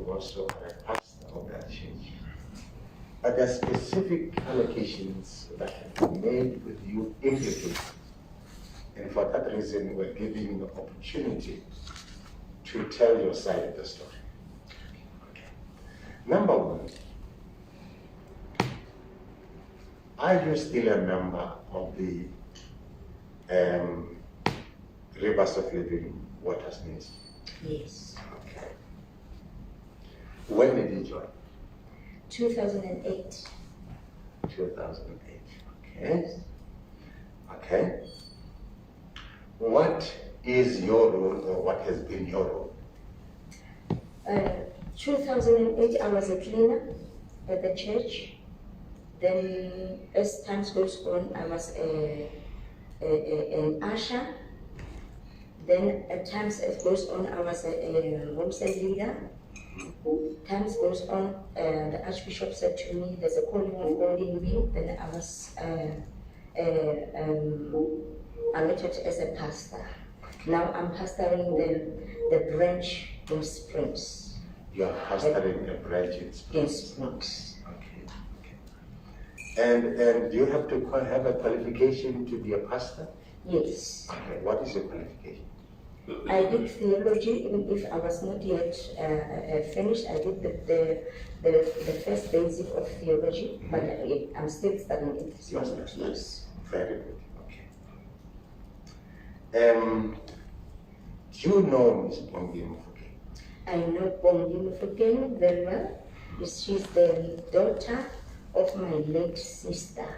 you also are a pastor of that church. Are there specific allocations that have been made with you implicitly? And for that reason, we're giving you the opportunity to tell your side of the story. Okay. Number one, are you still a member of the Rivers of Living Waters Ministry? Yes. Okay. When did you join? 2008. 2008. Okay. Okay. What is your role, or what has been your role? 2008, I was a cleaner at the church. Then, as time goes on, I was an usher. Then, at times it goes on, I was a homestead leader. Times goes on, the Archbishop said to me, "There's a calling on you." Then I was allotted as a pastor. Now I'm pastoring the branch in Springs. You are pastoring a branch in Springs. In Springs. Okay. And do you have to have a qualification to be a pastor? Yes. Okay. What is your qualification? I did theology, even if I was not yet finished. I did the first basic of theology, but I'm still studying it this moment. Yes. Very good. Okay. Do you know Ms. Bongi Mufokeng? I know Bongi Mufokeng very well. She's the daughter of my late sister,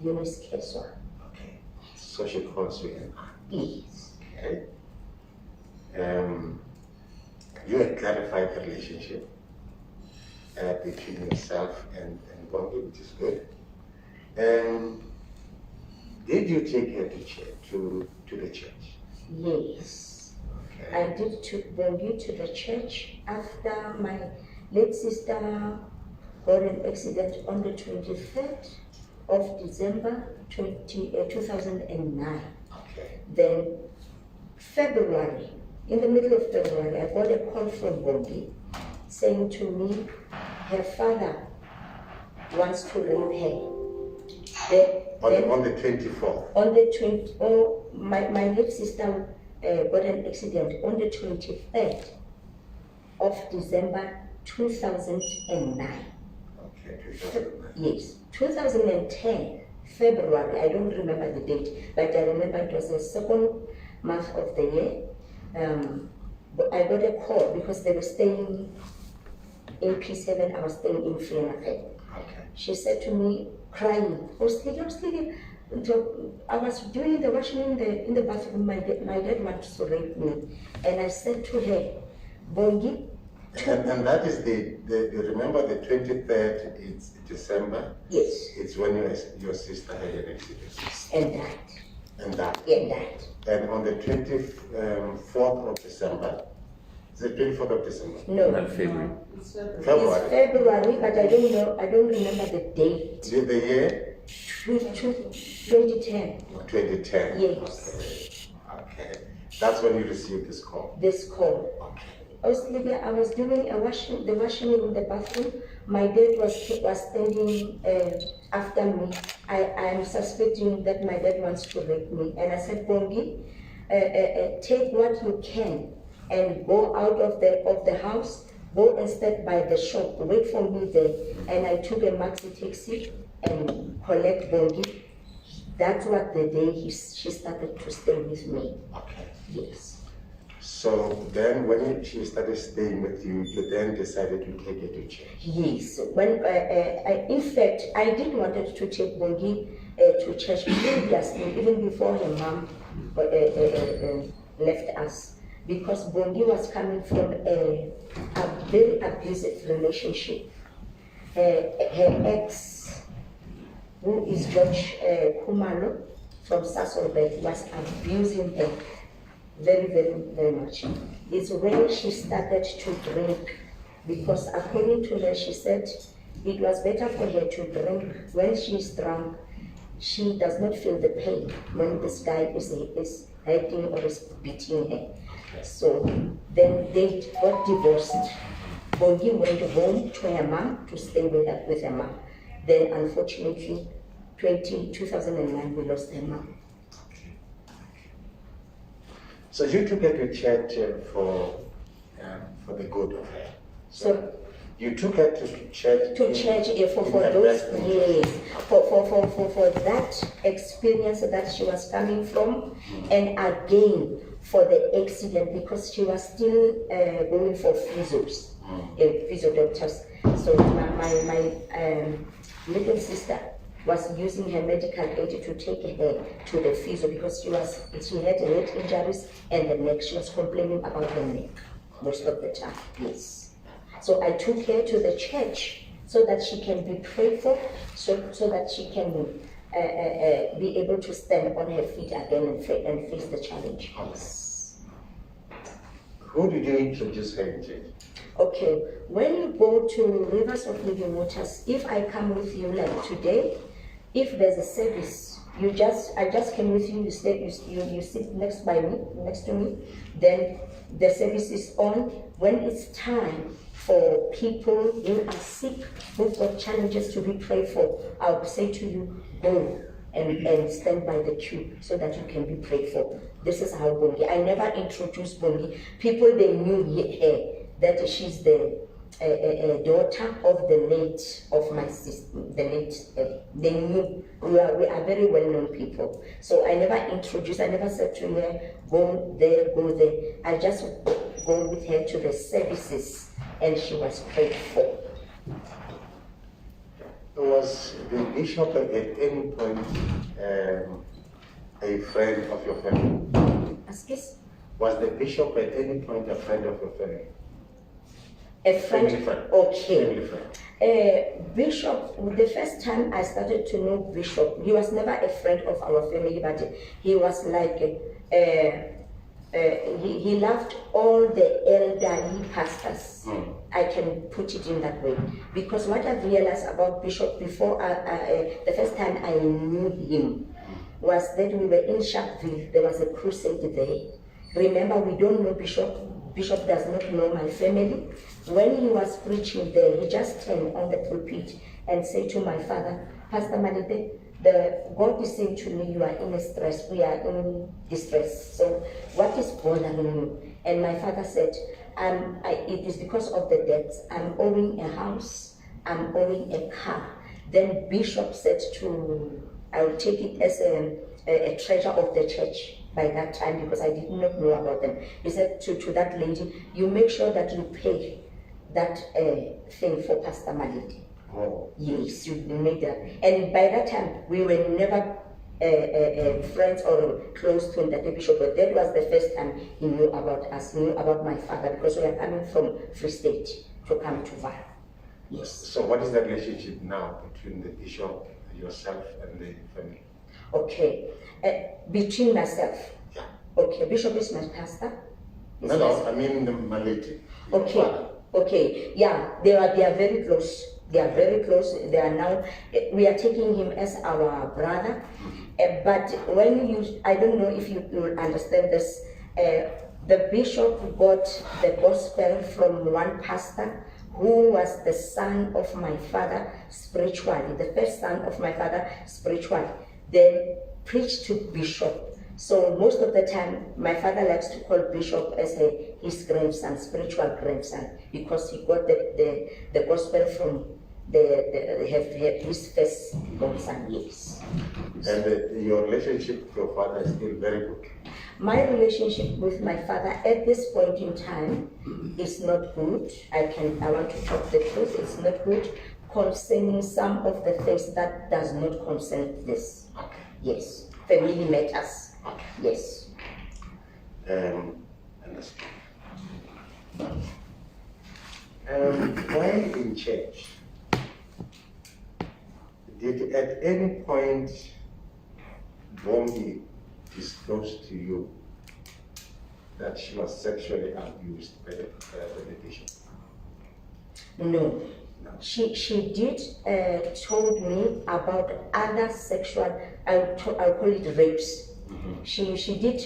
Eunice Keswa. Okay. So she calls you an aunt? Yes. Okay. You had clarified the relationship between yourself and Bongi, which is good. Did you take her to the church? Yes. Okay. I did take Bongi to the church after my late sister got an accident on the 23rd of December 2009. Okay. Then February, in the middle of February, I got a call from Bongi saying to me, her father wants to rape her. On the 24th? On the my late sister got an accident on the 23rd of December 2009. Okay, 2009. Yes, 2010, February, I don't remember the date, but I remember it was the second month of the year. But I got a call because they were staying in P7, I was staying in Freenafe. Okay. She said to me, crying, I was sleeping. I was doing the washing in the bathroom. My dad wanted to rape me. And I said to her, Bongi. And that is you remember the 23rd, it's December? Yes. It's when your sister had an accident. And died. And died. Yeah, died. And on the 24th of December, is it 24th of December? No. February. It's February, but I don't know, I don't remember the date. The year? 2010. 2010. Yes. Okay. That's when you received this call. This call. Okay. I was doing the washing in the bathroom. My dad was standing after me. I am suspecting that my dad wants to rape me. And I said, Bongi, take what you can and go out of the house. Go and stand by the shop. Wait for me there. And I took a maxi taxi and collect Bongi. That was the day she started to stay with me. Okay. Yes. So then when she started staying with you, you then decided to take her to church? Yes. When in fact, I did wanted to take Bongi to church previously, even before her mom left us, because Bongi was coming from a very abusive relationship. Her ex, who is George Kumalo from Sasolbek, was abusing her very, very, very much. It's when she started to drink, because according to her, she said it was better for her to drink. When she's drunk, she does not feel the pain when this guy is hurting or is beating her. So then they got divorced. Bongi went home to her mom to stay with her mom. Then, unfortunately, 2009, we lost her mom. So you took her to church for the good of her. So you took her to church. To church, for those years, for that experience that she was coming from, and again for the accident because she was still going for physios, physio doctors. So my little sister was using her medical aid to take her to the physio because she had head injuries and the neck. She was complaining about the neck most of the time. Yes. So I took her to the church so that she can be prayed for, so that she can be able to stand on her feet again and face the challenge. Yes. Who did you introduce her in church? Okay, when you go to Rivers of Living Waters, if I come with you like today, if there's a service, I just came with you, you sit next to me, then the service is on. When it's time for people who are sick, who've got challenges to be prayed for, I'll say to you, go and stand by the queue so that you can be prayed for. This is how Bongi. I never introduced Bongi. People, they knew her, that she's the daughter of the late of my sister. They knew we are very well known people. So I never introduced. I never said to her, go there, go there. I just go with her to the services, and she was prayed for. Was the bishop at any point a friend of your family? Excuse? Was the bishop at any point a friend of your family? A friend? Family friend. Okay. Family friend. Bishop, the first time I started to know Bishop, he was never a friend of our family, but he was like, he loved all the elderly pastors. I can put it in that way. Because what I realized about Bishop before, the first time I knew him, was that we were in Sharpeville. There was a crusade there. Remember, we don't know Bishop. Bishop does not know my family. When he was preaching there, he just turned on the pulpit and said to my father, Pastor Malete, God is saying to me, you are in stress, we are in distress. So what is bothering you? And my father said, it is because of the debts. I'm owing a house, I'm owing a car. Then Bishop said I'll take it as a treasure of the church by that time, because I did not know about them. He said to that lady, you make sure that you pay that thing for Pastor Malete. Oh. Yes, you made that. And by that time, we were never friends or close to the bishop, but that was the first time he knew about us, he knew about my father, because we are coming from Free State to come to Val. Yes. So what is the relationship now between the bishop, yourself, and the family? Okay. Between myself. Yeah. Okay, Bishop is my pastor. No, I mean the Malete. Okay. Father. Okay. Yeah, they are very close. They are very close. They are now. We are taking him as our brother. But when I don't know if you will understand this. The bishop got the gospel from one pastor who was the son of my father spiritually, the first son of my father spiritually, then preached to Bishop. So most of the time, my father likes to call Bishop as his grandson, spiritual grandson, because he got the gospel from his first grandson, yes. And your relationship with your father is still very good? My relationship with my father at this point in time is not good. I want to talk the truth. It's not good concerning some of the things that does not concern this. Okay. Yes. Family matters. Okay. Yes. Understand. While in church, did at any point Bongi disclose to you that she was sexually abused by the bishop? No. She did told me about other sexual, I'll call it rapes. She did,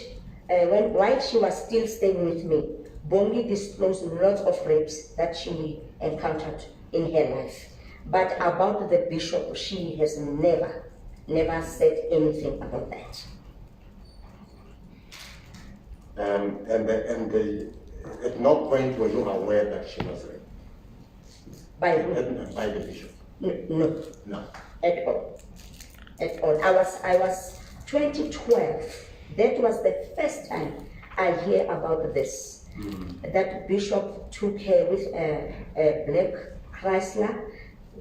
while she was still staying with me, Bongi disclosed lots of rapes that she encountered in her life. But about the bishop, she has never said anything about that. At no point were you aware that she was raped? By who? By the bishop? No. No. At all. At all. I was 2012. That was the first time I hear about this. That bishop took her with a black Chrysler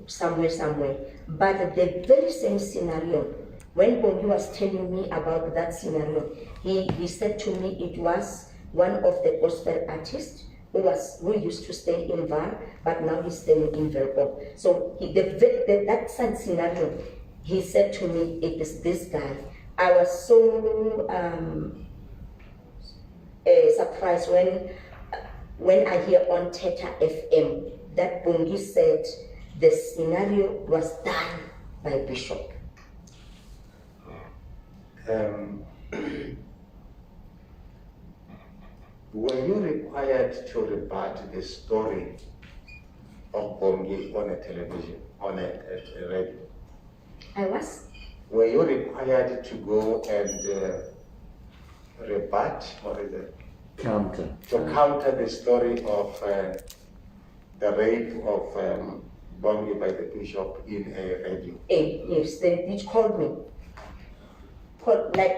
somewhere. But the very same scenario, when Bongi was telling me about that scenario, he said to me it was one of the gospel artists who used to stay in Van, but now he's staying in Velpo. So that same scenario, he said to me, it is this guy. I was so surprised when I hear on Theta FM that Bongi said the scenario was done by Bishop. Were you required to rebut the story of Bongi on a television, on a radio? I was. Were you required to go and rebut, or is it? Counter. To counter the story of the rape of Bongi by the bishop in a radio? Yes, they called me.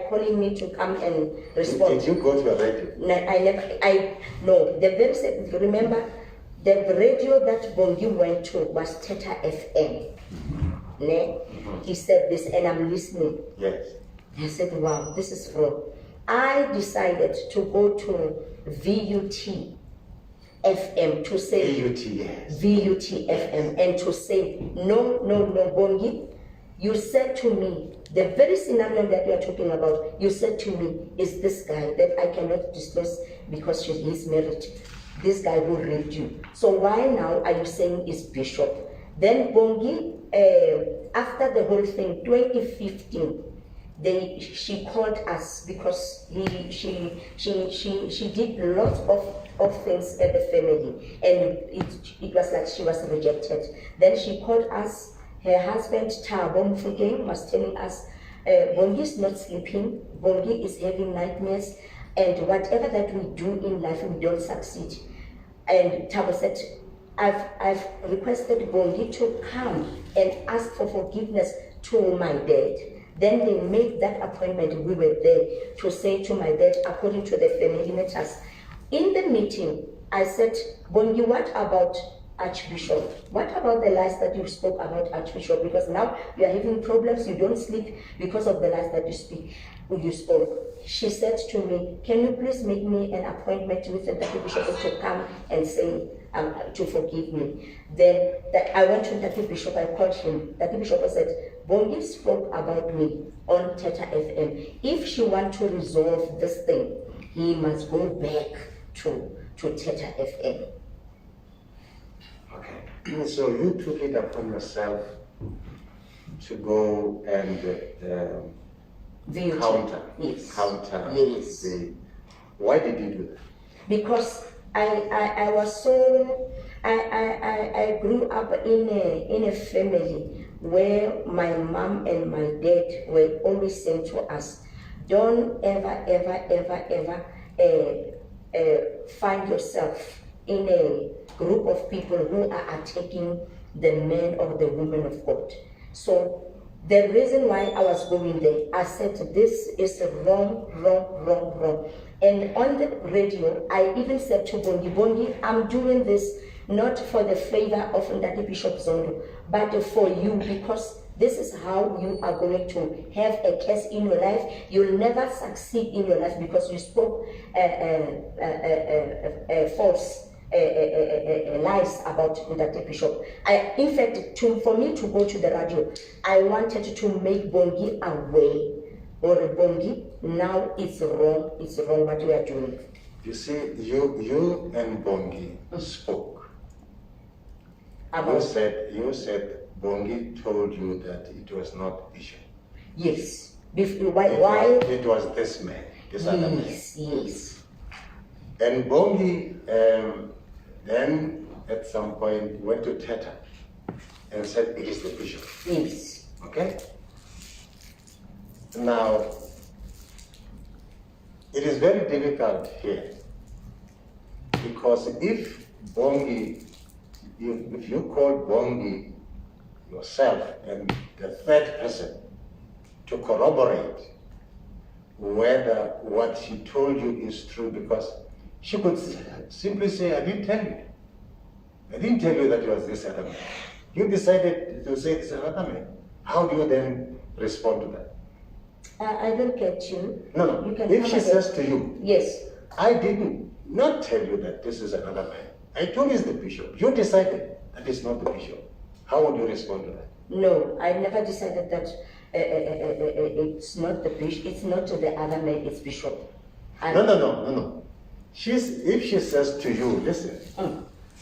Calling me to come and respond. Did you go to a radio? No, remember, the radio that Bongi went to was Theta FM. He said this, and I'm listening. Yes. I said, wow, this is wrong. I decided to go to VUT FM to say VUT, yes. VUT FM and to say, no, Bongi, you said to me, the very scenario that you are talking about, you said to me, is this guy that I cannot disclose because he's married. This guy who raped you. So why now are you saying is Bishop? Then Bongi, after the whole thing, 2015, she called us because she did lots of things at the family, and it was like she was rejected. Then she called us. Her husband Thabo Mufokeng was telling us, Bongi is not sleeping, Bongi is having nightmares, and whatever that we do in life, we don't succeed. And Thabo said, I've requested Bongi to come and ask for forgiveness to my dad. Then they made that appointment. We were there to say to my dad, according to the family matters. In the meeting, I said, Bongi, what about Archbishop? What about the lies that you spoke about Archbishop? Because now you are having problems, you don't sleep because of the lies that you spoke. She said to me, can you please make me an appointment with the Bishop to come and say, to forgive me? Then I went to the Bishop, I called him. The Bishop said, Bongi spoke about me on Theta FM. If she wants to resolve this thing, he must go back to Theta FM. Okay. So you took it upon yourself to go and counter. Yes. Counter. Yes. Why did you do that? Because I was so I grew up in a family where my mom and my dad were always saying to us, don't ever find yourself in a group of people who are attacking the man or the woman of God. So the reason why I was going there, I said this is wrong. And on the radio, I even said to Bongi, I'm doing this not for the favor of Ndati Bishop Zondo, but for you, because this is how you are going to have a curse in your life. You'll never succeed in your life because you spoke false lies about Ndati Bishop. In fact, for me to go to the radio, I wanted to make Bongi aware. Or Bongi, now it's wrong what you are doing. You see, you and Bongi spoke. You said Bongi told you that it was not Bishop. Yes. Why? It was this man, this other man. Yes. And Bongi then at some point went to Teta and said it is the bishop. Yes. Okay? Now, it is very difficult here because if Bongi, if you call Bongi yourself and the third person to corroborate whether what she told you is true, because she could simply say, I didn't tell you. I didn't tell you that it was this other man. You decided to say it's another man. How do you then respond to that? I don't get you. No. You can if she says to you, yes, I didn't not tell you that this is another man. I told you it's the bishop. You decided that it's not the bishop. How would you respond to that? No, I never decided that it's not the bishop, it's not the other man, it's bishop. No. If she says to you, listen,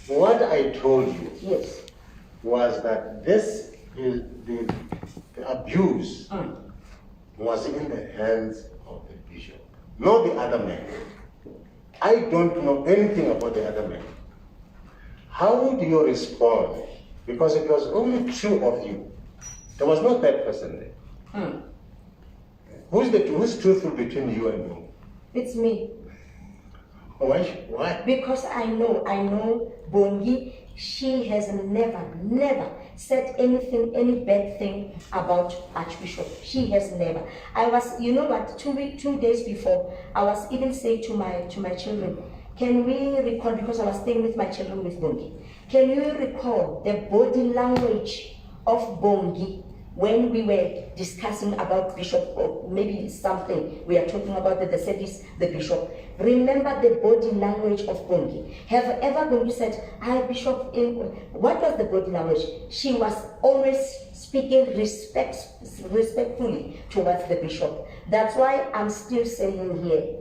what I told you yes, was that this is the abuse was in the hands of the bishop, not the other man. I don't know anything about the other man. How do you respond? Because it was only two of you. There was no third person there. Who's truthful between you and me? It's me. Why? Because I know Bongi, she has never said anything, any bad thing about Archbishop. She has never. I was, you know what, 2 days before, I was even saying to my children, can we recall, because I was staying with my children with Bongi, can you recall the body language of Bongi when we were discussing about Bishop, or maybe something we are talking about the service, the Bishop? Remember the body language of Bongi. Have ever Bongi said, "Hi, Bishop"? What was the body language? She was always speaking respectfully towards the Bishop. That's why I'm still saying here,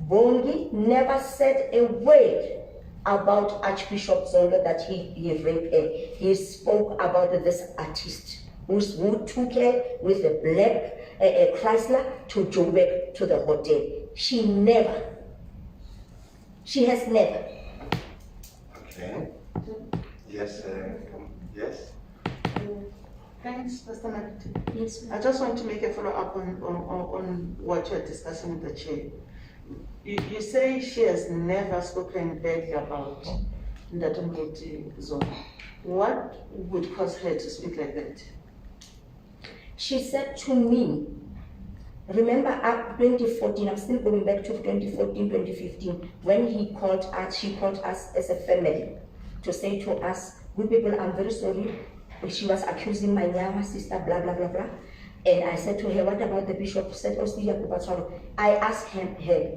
Bongi never said a word about Archbishop Zondo that he raped her. He spoke about this artist who took her with a black Chrysler to Joburg to the hotel. She has never. Okay. Yes. Yes. Thanks, Pastor Malete. Yes, I just want to make a follow-up on what you're discussing with the chair. You say she has never spoken badly about Ndatomgoti Zondo. What would cause her to speak like that? She said to me, remember up 2014, I'm still going back to 2014, 2015, when she called us as a family to say to us, good people, I'm very sorry. She was accusing my younger sister, blah, blah, blah, blah. And I said to her, what about the bishop? She said, I asked her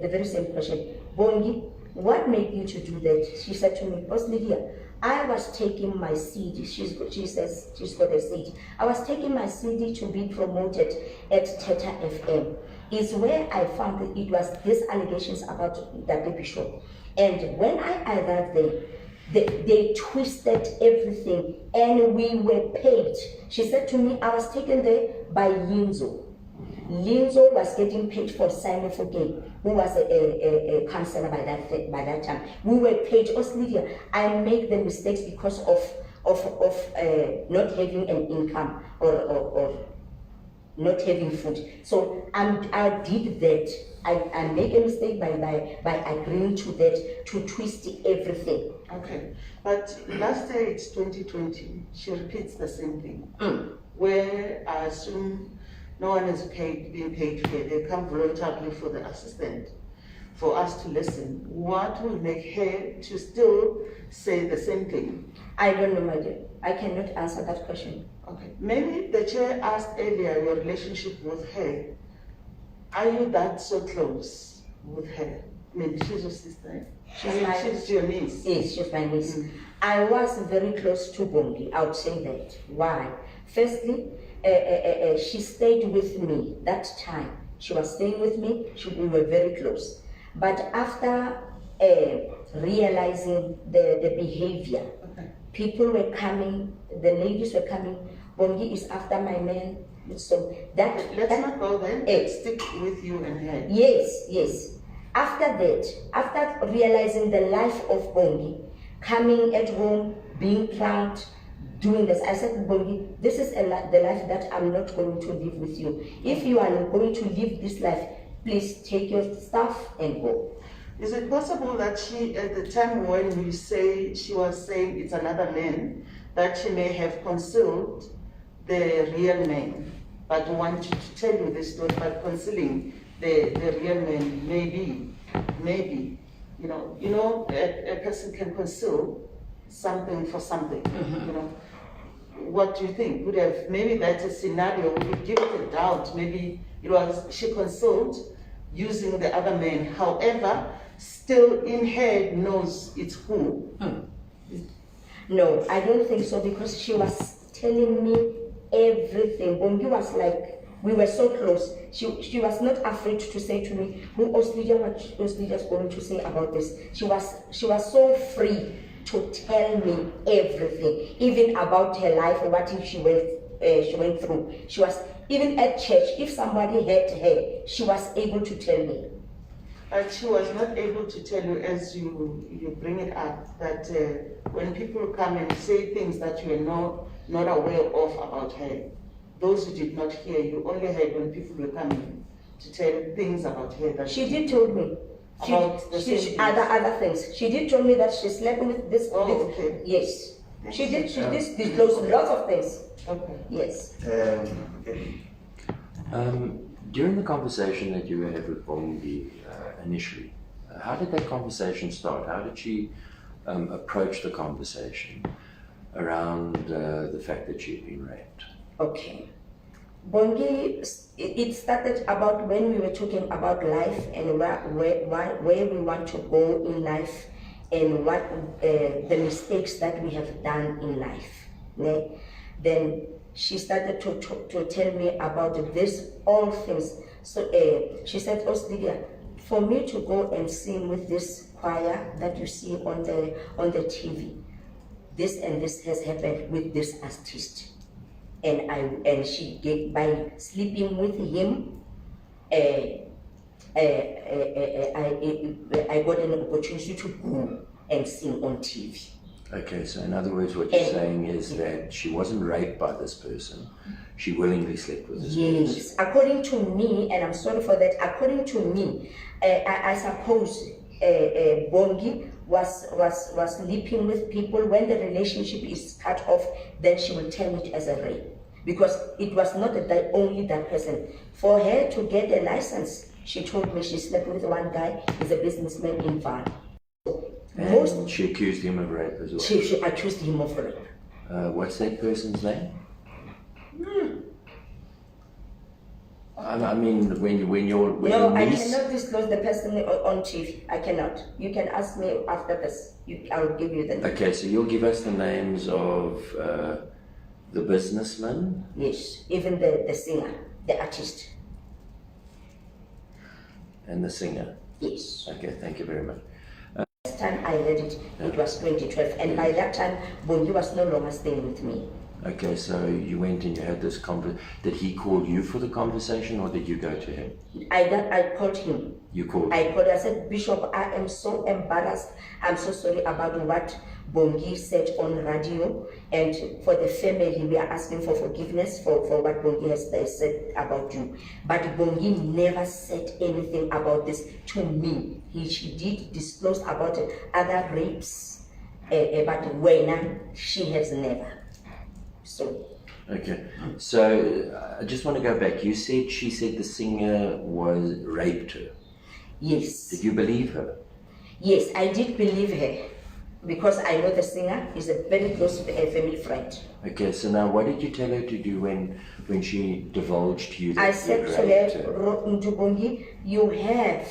the very same question. Bongi, what made you to do that? She said to me, Lydia, I was taking my CD. She says she's got a CD. I was taking my CD to be promoted at Teta FM. It's where I found that it was these allegations about the bishop. And when I arrived there, they twisted everything and we were paid. She said to me, I was taken there by Linzo. Linzo was getting paid for Simon Fouquet, who was a counselor by that time. We were paid. Lydia, I make the mistakes because of not having an income or not having food. So I did that. I make a mistake by agreeing to that, to twist everything. Okay, but last year it's 2020. She repeats the same thing. Where I assume no one is being paid for it. They come voluntarily for the assistant, for us to listen. What will make her to still say the same thing? I don't know, my dear. I cannot answer that question. Okay, maybe the chair asked earlier your relationship with her. Are you that so close with her? I mean, she's your sister. She's your niece. Yes, she's my niece. I was very close to Bongi. I would say that. Why? Firstly, she stayed with me that time. She was staying with me. We were very close. But after realizing the behavior, people were coming, the ladies were coming. Bongi is after my man. So let's not go then. Let's stick with you and her. Yes. After that, after realizing the life of Bongi, coming at home, being proud, doing this, I said, Bongi, this is the life that I'm not going to live with you. If you are not going to live this life, please take your stuff and go. Is it possible that she, at the time when you say she was saying it's another man, that she may have concealed the real man, but wanted to tell you the story, but concealing the real man, maybe, you know, a person can conceal something for something, you know. What do you think? Would have, maybe that's a scenario, we would give it a doubt, maybe it was, she concealed using the other man, however, still in her knows it's who. No, I don't think so, because she was telling me everything. Bongi was like, we were so close. She was not afraid to say to me, what Lydia's going to say about this. She was so free to tell me everything, even about her life, what she went through. She was, even at church, if somebody hurt her, she was able to tell me. But she was not able to tell you, as you bring it up, that when people come and say things that you are not aware of about her, those who did not hear, you only heard when people were coming to tell things about her. That she did tell me. Other things. She did tell me that she slept with this. Okay. Yes. She did disclose lots of things. Okay. Yes. During the conversation that you had with Bongi initially, how did that conversation start? How did she approach the conversation around the fact that she had been raped? Okay. Bongi, it started about when we were talking about life and where we want to go in life and what the mistakes that we have done in life. Then she started to tell me about this, all things. So she said, "Oh, Lydia, for me to go and sing with this choir that you see on the TV, this and this has happened with this artist. And she get, by sleeping with him, I got an opportunity to go and sing on TV." Okay, so in other words, what you're saying is that she wasn't raped by this person, she willingly slept with this person. Yes, according to me, and I'm sorry for that, according to me, I suppose Bongi was sleeping with people. When the relationship is cut off, then she will term it as a rape, because it was not only that person. For her to get a license, she told me she slept with one guy, he's a businessman in Vaal. And she accused him of rape as well? She accused him of rape. What's that person's name? I mean, when No, I cannot disclose the person on TV. I cannot. You can ask me after this. I'll give you the name. Okay, so you'll give us the names of the businessman? Yes, even the singer, the artist. And the singer? Yes. Okay, thank you very much. Last time I read it, it was 2012, and by that time, Bongi was no longer staying with me. Okay, so you went and you had this conversation. Did he call you for the conversation, or did you go to him? I called him. You called? I said, "Bishop, I am so embarrassed. I'm so sorry about what Bongi said on radio, and for the family, we are asking for forgiveness for what Bongi has said about you. But Bongi never said anything about this to me. She did disclose about other rapes, but when she has never." So. Okay, so I just want to go back. You said she said the singer was raped her. Yes. Did you believe her? Yes, I did believe her, because I know the singer is a very close family friend. Okay, so now what did you tell her to do when she divulged to you that I said to her, "Ndubongi, you have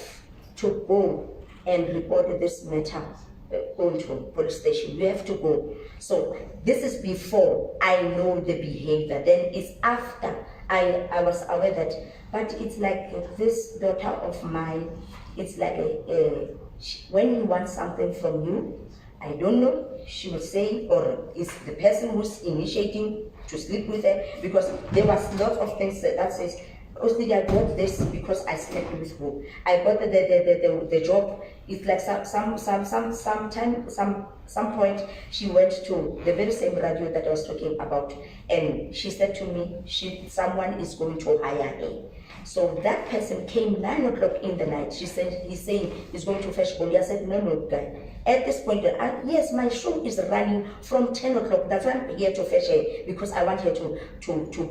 to go and report this matter to police station. You have to go." So this is before I know the behavior. Then it's after I was aware that, but it's like this daughter of mine, it's like when he wants something from you, I don't know, she will say, or it's the person who's initiating to sleep with her, because there was lots of things that says, Honestly, I got this because I slept with who. I got the job. It's like some point she went to the very same radio that I was talking about, and she said to me, someone is going to hire her. So that person came 9 o'clock in the night. He's saying he's going to fetch Bongi. I said, no, guy. At this point, yes, my show is running from 10 o'clock. That's why I'm here to fetch her, because I want her to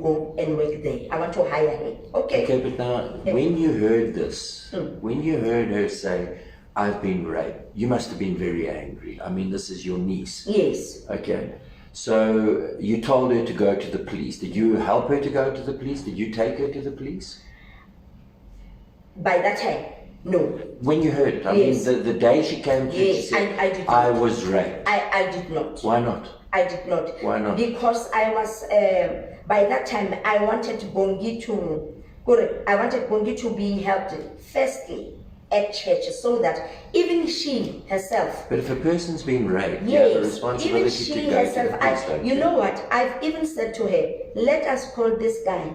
go and work there. I want to hire her. Okay, but now, when you heard this, when you heard her say, I've been raped, you must have been very angry. I mean, this is your niece. Yes. Okay. So you told her to go to the police. Did you help her to go to the police? Did you take her to the police? By that time, no. When you heard it, I mean, the day she came to you, she said, I did not. I was raped. I did not. Why not? I did not. Why not? Because I was, by that time, I wanted Bongi to be helped firstly at church, so that even she herself. But if a person's been raped, yes, you have a responsibility even she to go herself, to the police, don't you know what? I've even said to her, let us call this guy.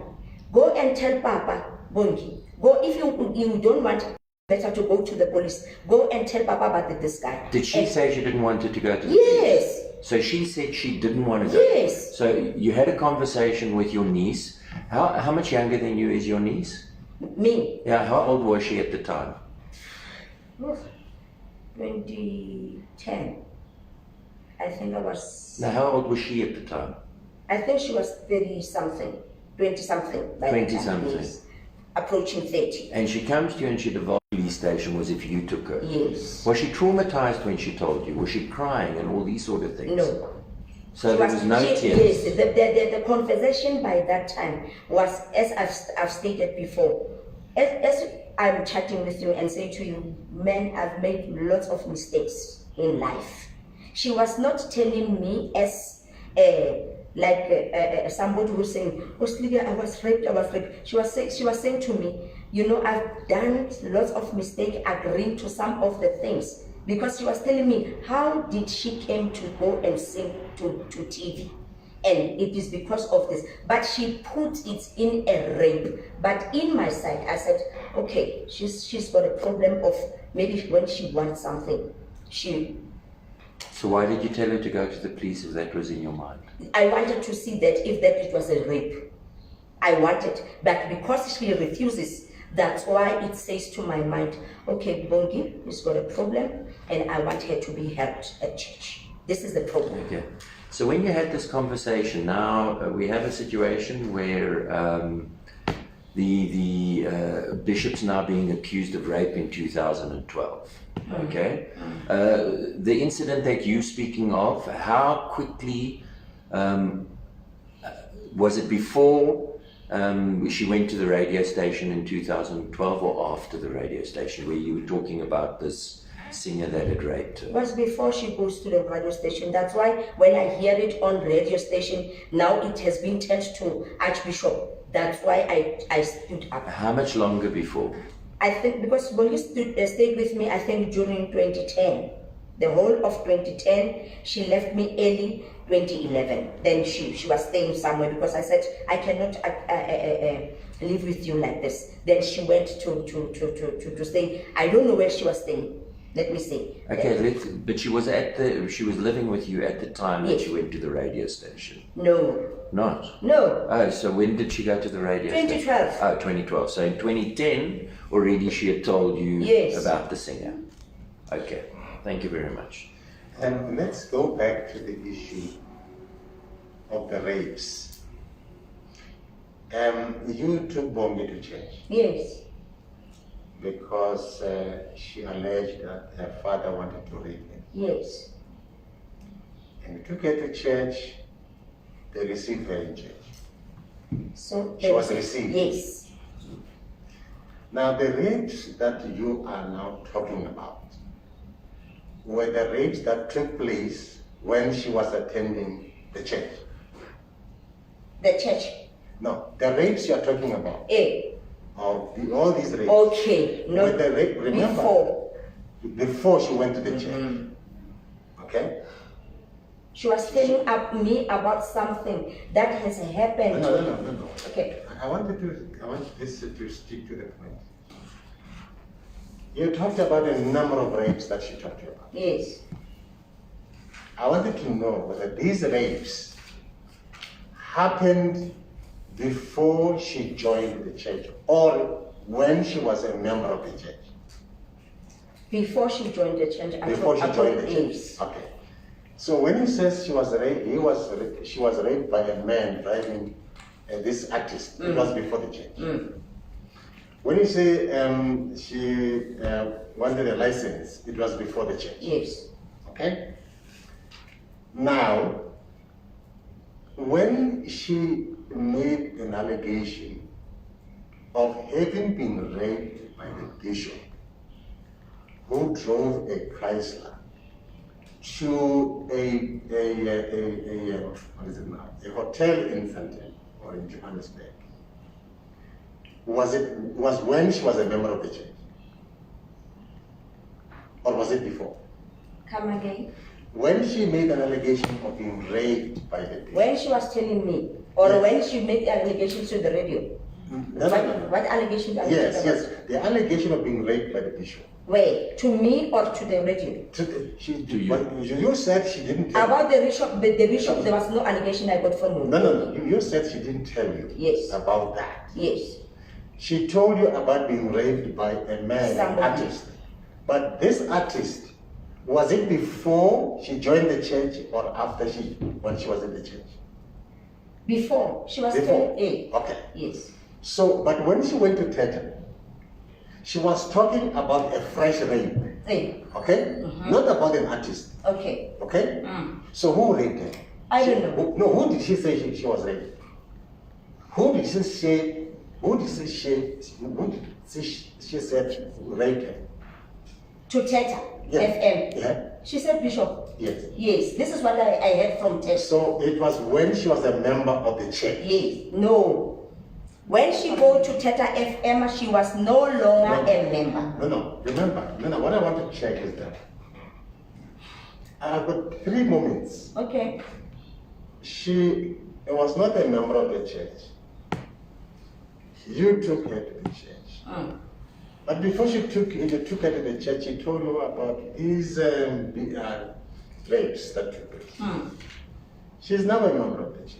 Go and tell Papa Bongi. Go, if you don't want, better to go to the police. Go and tell Papa about this guy. Did she say she didn't want her to go to the yes. police? So she said she didn't want to go. Yes. So you had a conversation with your niece. How much younger than you is your niece? Me. Yeah, how old was she at the time? 2010. I think I was. Now, how old was she at the time? I think she was 30-something, 20-something. 20-something. Yes. Approaching 30. And she comes to you and she divulged the police station was if you took her. Yes. Was she traumatized when she told you? Was she crying and all these sort of things? No. So there was no tears? Yes, the conversation by that time was, as I've stated before, as I'm chatting with you and say to you, man, I've made lots of mistakes in life. She was not telling me as somebody who's saying, oh, Lydia, I was raped. She was saying to me, you know, I've done lots of mistakes agreeing to some of the things. Because she was telling me, how did she came to go and sing to TV? And it is because of this. But she put it in a rape. But in my side, I said, okay, she's got a problem of maybe when she wants something, So why did you tell her to go to the police if that was in your mind? I wanted to see that if that it was a rape. I wanted, but because she refuses, that's why it says to my mind, okay, Bongi has got a problem and I want her to be helped at church. This is the problem. Okay. So when you had this conversation, now we have a situation where the bishop's now being accused of rape in 2012. Okay. The incident that you're speaking of, how quickly was it before she went to the radio station in 2012 or after the radio station where you were talking about this singer that had raped her? It was before she goes to the radio station. That's why when I hear it on radio station, now it has been turned to Archbishop. That's why I stood up. How much longer before? I think because Bongi stayed with me, I think during 2010. The whole of 2010, she left me early 2011. Then she was staying somewhere because I said, I cannot live with you like this. Then she went to stay. I don't know where she was staying. Let me see. Okay, but she was living with you at the time that Yes. she went to the radio station. No. Not? No. Oh, so when did she go to the radio station? 2012. Oh, 2012. So in 2010, already she had told you Yes. about the singer. Okay, thank you very much. And let's go back to the issue of the rapes. You took Bongi to church Yes. because she alleged that her father wanted to rape her. Yes. And you took her to church, they received her in church. So She was received. Yes. Now the rapes that you are now talking about were the rapes that took place when she was attending the church. The church. No, the rapes you are talking about, all these rapes, Okay. No. were the rape, remember, Before. before she went to the church. Okay? She was telling me about something that has happened. No. Okay. I want this to stick to the point. You talked about a number of rapes that she talked about. Yes. I wanted to know whether these rapes happened before she joined the church or when she was a member of the church. Before she joined the church. Before she joined the church. Yes. Okay. So when he says she was raped, she was raped by a man driving this artist. It was before the church. When you say she wanted a license, it was before the church. Yes. Okay? Now, when she made an allegation of having been raped by the bishop who drove a Chrysler to what is it now? A hotel in Sandton or in Johannesburg, was when she was a member of the church? Or was it before? Come again. When she made an allegation of being raped by the bishop. When she was telling me, or Yes. when she made allegations to the radio. No. What allegation? Yes. The allegation of being raped by the bishop. Wait, to me or to the radio? To you. You said she didn't tell About the bishop, there was no allegation I got from you. No. You said she didn't tell you Yes. about that. Yes. She told you about being raped by a man, an Somebody. artist. But this artist, was it before she joined the church or after when she was in the church? Before. She was Before. telling Okay. Yes. So, but when she went to theater, she was talking about a fresh rape. A. Okay? Not about an artist. Okay. Okay? So who raped her? I don't know. Who did she say she was raped? Who did she say she said raped her? To Teta Yes. FM. Yeah. She said Bishop. Yes. Yes. This is what I heard from Teta. So it was when she was a member of the church. Yes. No. When she go to Teta FM, she was no longer a member. No. Remember, what I want to check is that I've got 3 moments. Okay. She was not a member of the church. You took her to the church. But before you took her to the church, she told you about these rapes that took place. She's now a member of the church.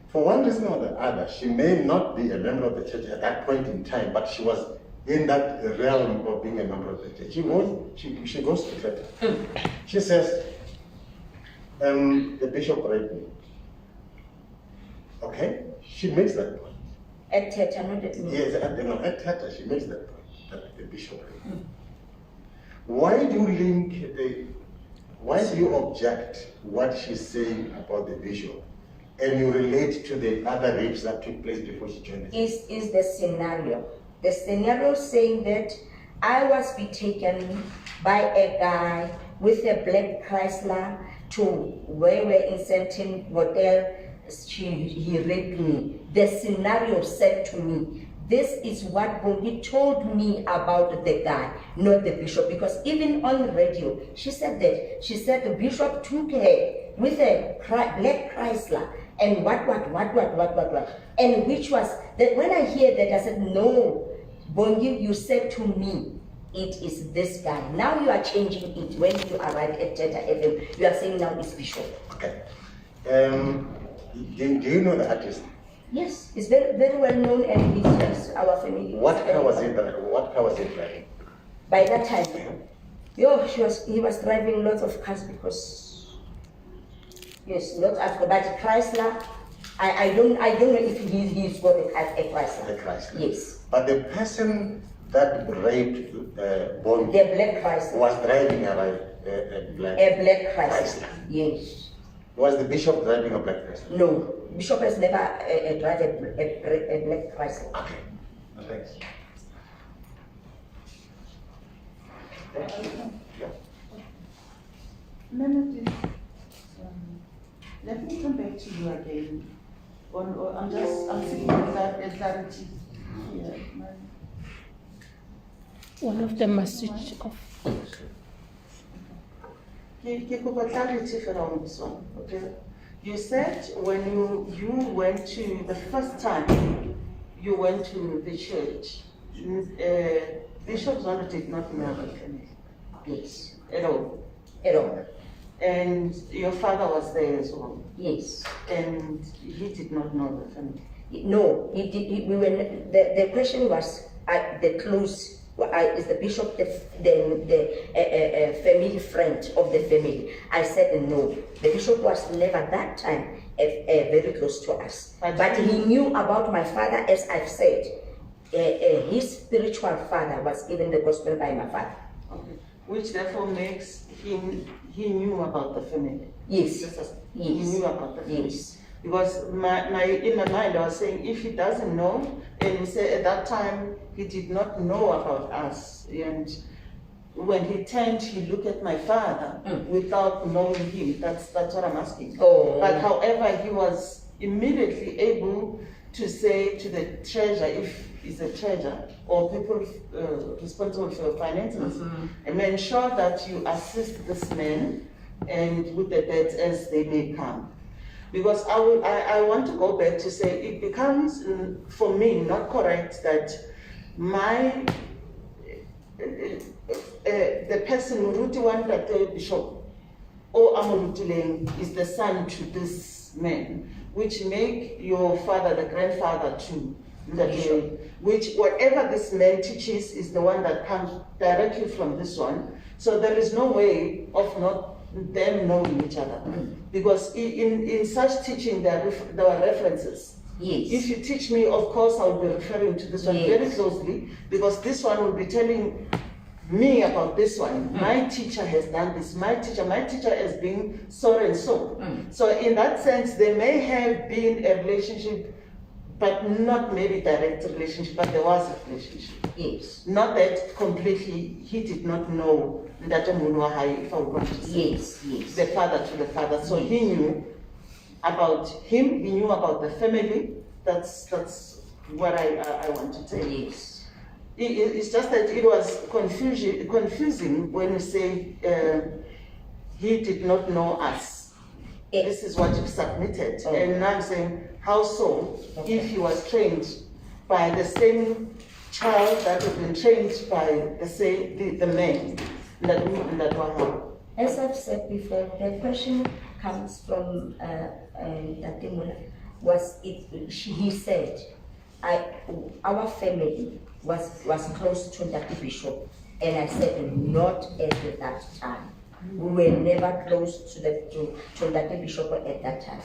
For one reason or the other, she may not be a member of the church at that point in time, but she was in that realm of being a member of the church. She goes to church. She says, the bishop raped me. Okay? She makes that point. At Teta, not at me. Yes, at Tata, she makes that point, that the bishop raped me. Why do you object what she's saying about the bishop and you relate to the other rapes that took place before she joined the church? Is the scenario. The scenario saying that I was be taken by a guy with a black Chrysler to where we're in certain hotel. He raped me. The scenario said to me, this is what Bongi told me about the guy, not the bishop. Because even on the radio, she said the bishop took her with a black Chrysler and what. And which was, that when I hear that, I said, no, Bongi, you said to me, it is this guy. Now you are changing it. When you arrive at Teta FM, you are saying now it's bishop. Okay. Do you know the artist? Yes, it's very, very well known and it's our family. What car was it driving? By that time, he was driving lots of cars because, yes, not after, but Chrysler, I don't know if he's got a Chrysler. The Chrysler. Yes. But the person that raped Bongi The black Chrysler. was driving a black Chrysler. Chrysler. Yes. Was the bishop driving a black Chrysler? No, bishop has never driven a black Chrysler. Okay. Thanks. Yeah. Melody, let me come back to you again. I'm seeking clarity here. One of them must switch off. For clarity on this one, okay? You said when you went to, the first time you went to the church, Bishop Zondo did not know the family. Yes. At all. At all. And your father was there as well. Yes. And he did not know the family. No, he did. We were. The question was the close. Is the bishop the family friend of the family? I said no. The bishop was never that time very close to us. But he knew about my father, as I've said. His spiritual father was given the gospel by my father. Okay. Which therefore makes him, he knew about the family. Yes. He knew about the family. Yes. Because in my mind I was saying, if he doesn't know, and he said at that time he did not know about us, and when he turned, he looked at my father without knowing him. That's what I'm asking. Oh. But however, he was immediately able to say to the treasurer, if he's a treasurer or people responsible for finances, and ensure that you assist this man and with the debts as they may come. Because I want to go back to say it becomes, for me, not correct that my, the person Muruti Wanda Bishop or Amurutuleng is the son to this man, which make your father the grandfather too. Which whatever this man teaches is the one that comes directly from this one. So there is no way of not them knowing each other. Because in such teaching there are references. Yes. If you teach me, of course I will be referring to this one very closely, because this one will be telling me about this one. My teacher has done this. My teacher has been so and so. So in that sense, there may have been a relationship, but not maybe direct relationship, but there was a relationship. Yes. Not that completely he did not know that if I want to say. Yes, yes. The father to the father. So he knew about him, he knew about the family. That's what I want to say. Yes. It's just that it was confusing when you say he did not know us. This is what you submitted. And now I'm saying, how so? If he was trained by the same child that had been trained by the man that one. As I've said before, the question comes from Tatimula. He said, our family was close to the bishop, and I said not at that time. We were never close to the bishop at that time.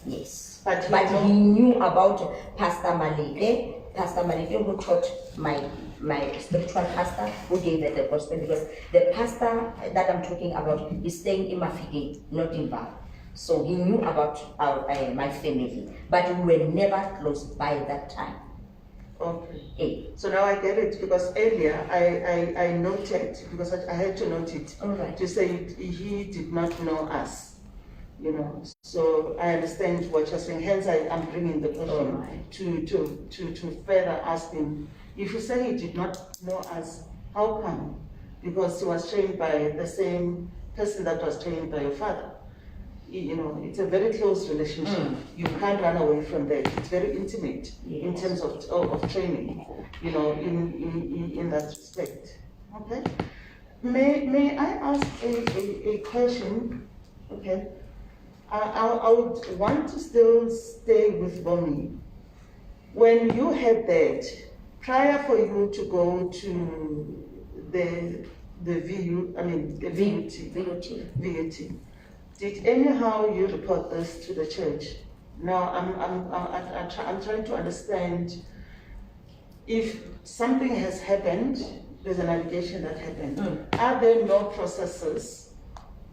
Yes. But he knew about Pastor Malete. Pastor Malete who taught my spiritual pastor who gave me the gospel, because the pastor that I'm talking about is staying in Mafike, not in Val. So he knew about my family, but we were never close by that time. Okay. So now I get it, because earlier I noted, because I had to note it, to say he did not know us. So I understand what you're saying. Hence, I'm bringing the question to further asking. If you say he did not know us, how come? Because he was trained by the same person that was trained by your father. It's a very close relationship. You can't run away from that. It's very intimate in terms of training. In that respect. Okay. May I ask a question? Okay. I would want to still stay with Bomi. When you had that, prior for you to go to the VUT, did anyhow you report this to the church? Now I'm trying to understand if something has happened, there's an allegation that happened. Are there no processes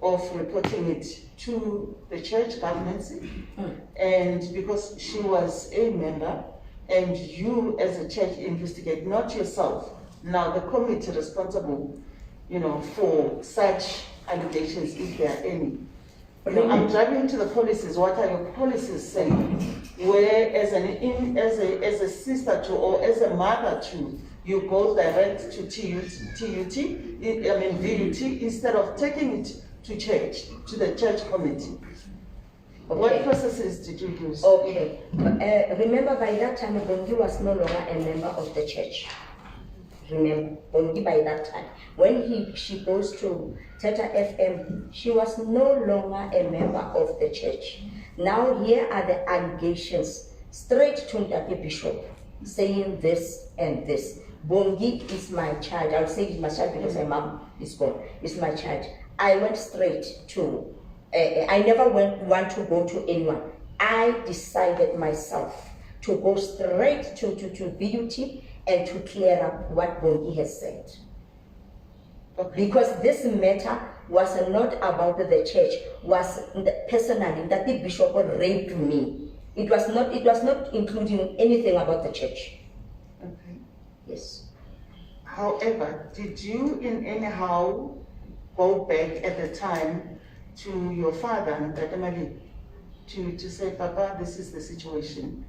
of reporting it to the church government? And because she was a member, and you as a church investigate, not yourself. Now the committee responsible, for such allegations, if there are any. I'm driving to the policies. What are your policies saying? Where as a sister to, or as a mother to, you go direct to VUT instead of taking it to church, to the church committee. What processes did you use? Okay. Remember, by that time, Bongi was no longer a member of the church. Remember, Bongi by that time. When she goes to Theta FM, she was no longer a member of the church. Now here are the allegations, straight to the bishop, saying this and this. Bongi is my child. I'll say it's my child because my mom is gone. It's my child. I went straight to, I never want to go to anyone. I decided myself to go straight to BUT and to clear up what Bongi has said. Okay. Because this matter was not about the church, was personally that the bishop raped me. It was not including anything about the church. Okay. Yes. However, did you in anyhow go back at the time to your father, to say, Papa, this is the situation.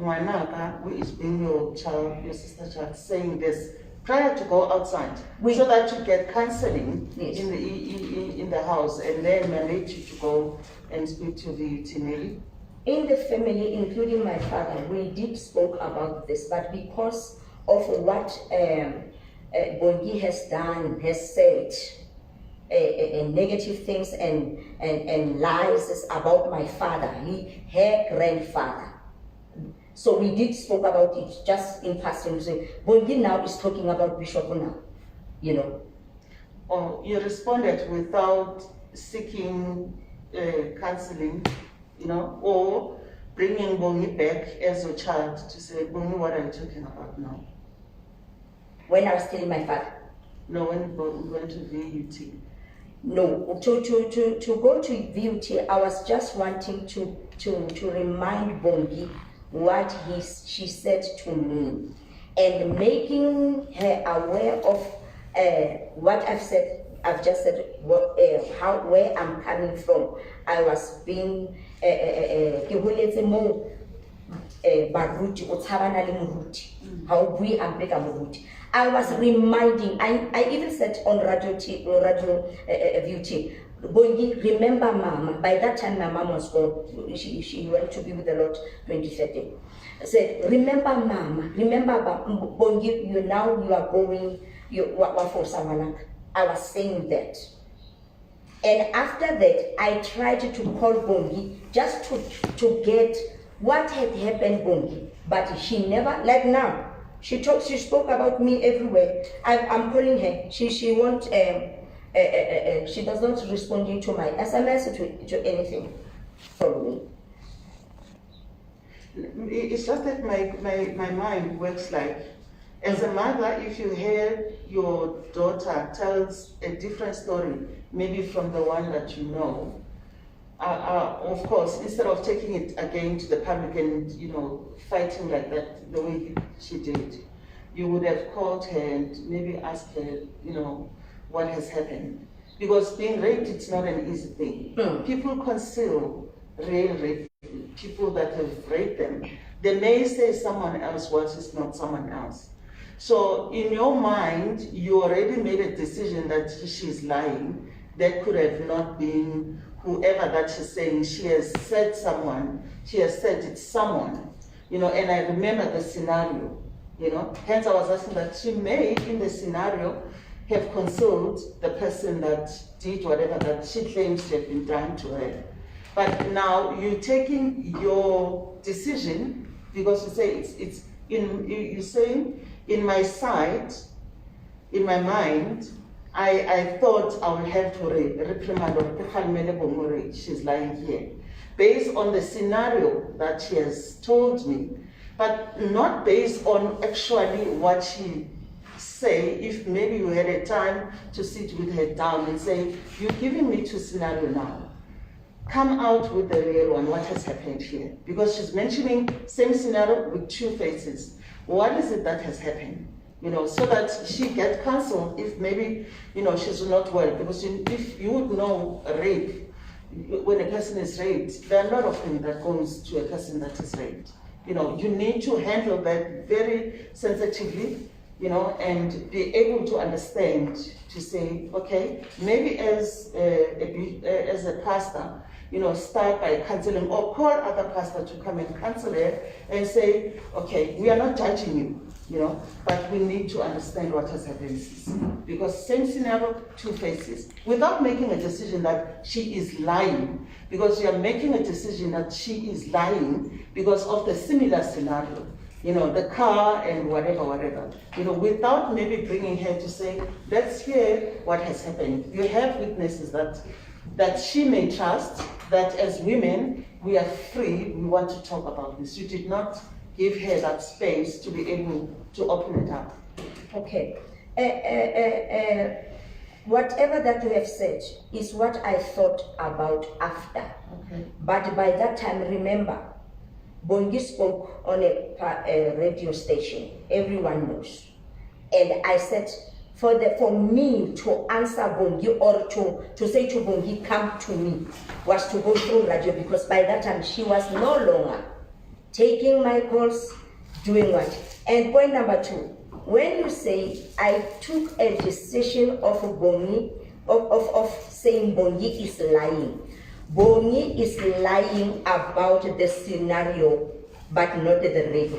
Mwanaka, who is being your child, your sister child, saying this prior to go outside, so that you get counseling in the house, and then manage you to go and speak to the Tinelli? In the family, including my father, we did spoke about this, but because of what Bongi has done, has said, negative things and lies about my father, her grandfather. So we did spoke about it just in passing. So Bongi now is talking about Bishop now, you know. Oh, you responded without seeking counseling, you know, or bringing Bongi back as a child to say, Bongi, what are you talking about now? When I was telling my father? No, when we went to VUT. No, to go to VUT, I was just wanting to remind Bongi what she said to me, and making her aware of what I've said. I've just said where I'm coming from. I was being I was reminding, I even said on radio VUT, Bongi, remember Mama. By that time my mom was gone. She went to be with the Lord 2013. I said, remember Mama, remember Bongi, you are going, for someone. I was saying that. And after that, I tried to call Bongi just to get what had happened, Bongi. But she never, like now, she spoke about me everywhere. I'm calling her. She won't, she does not respond to my SMS, to anything from me. It's just that my mind works like, as a mother, if you hear your daughter tells a different story, maybe from the one that you know, of course, instead of taking it again to the public and, you know, fighting like that, the way she did, you would have called her and maybe asked her, you know, what has happened. Because being raped, it's not an easy thing. People conceal real rape, people that have raped them. They may say someone else was, it's not someone else. So in your mind, you already made a decision that she's lying. That could have not been whoever that she's saying. She has said someone, she has said it's someone, you know, and I remember the scenario, you know. Hence I was asking that she may, in the scenario, have consoled the person that did whatever that she claims to have been done to her. But now you're taking your decision, because you say you're saying, in my sight, in my mind, I thought I would have to reprimand or she's lying here, based on the scenario that she has told me, but not based on actually what she say. If maybe you had a time to sit with her down and say, you're giving me two scenarios now, come out with the real one, what has happened here? Because she's mentioning same scenario with two faces. What is it that has happened? You know, so that she gets counseled if maybe, you know, she's not well. Because if you would know rape, when a person is raped, there are a lot of things that goes to a person that is raped. You know, you need to handle that very sensitively, and be able to understand, to say, okay, maybe as a pastor, start by counseling or call other pastors to come and counsel her and say, okay, we are not judging you, but we need to understand what has happened. Because same scenario, two faces. Without making a decision that she is lying, because you are making a decision that she is lying because of the similar scenario, the car and whatever, without maybe bringing her to say, let's hear what has happened. You have witnesses that she may trust, that as women, we are free, we want to talk about this. You did not give her that space to be able to open it up. Okay. Whatever that you have said is what I thought about after. Okay. But by that time, remember, Bongi spoke on a radio station. Everyone knows. And I said, for me to answer Bongi or to say to Bongi, come to me, was to go through radio, because by that time she was no longer taking my calls, doing what. And point number two, when you say I took a decision of Bongi, of saying Bongi is lying. Bongi is lying about the scenario, but not the rape.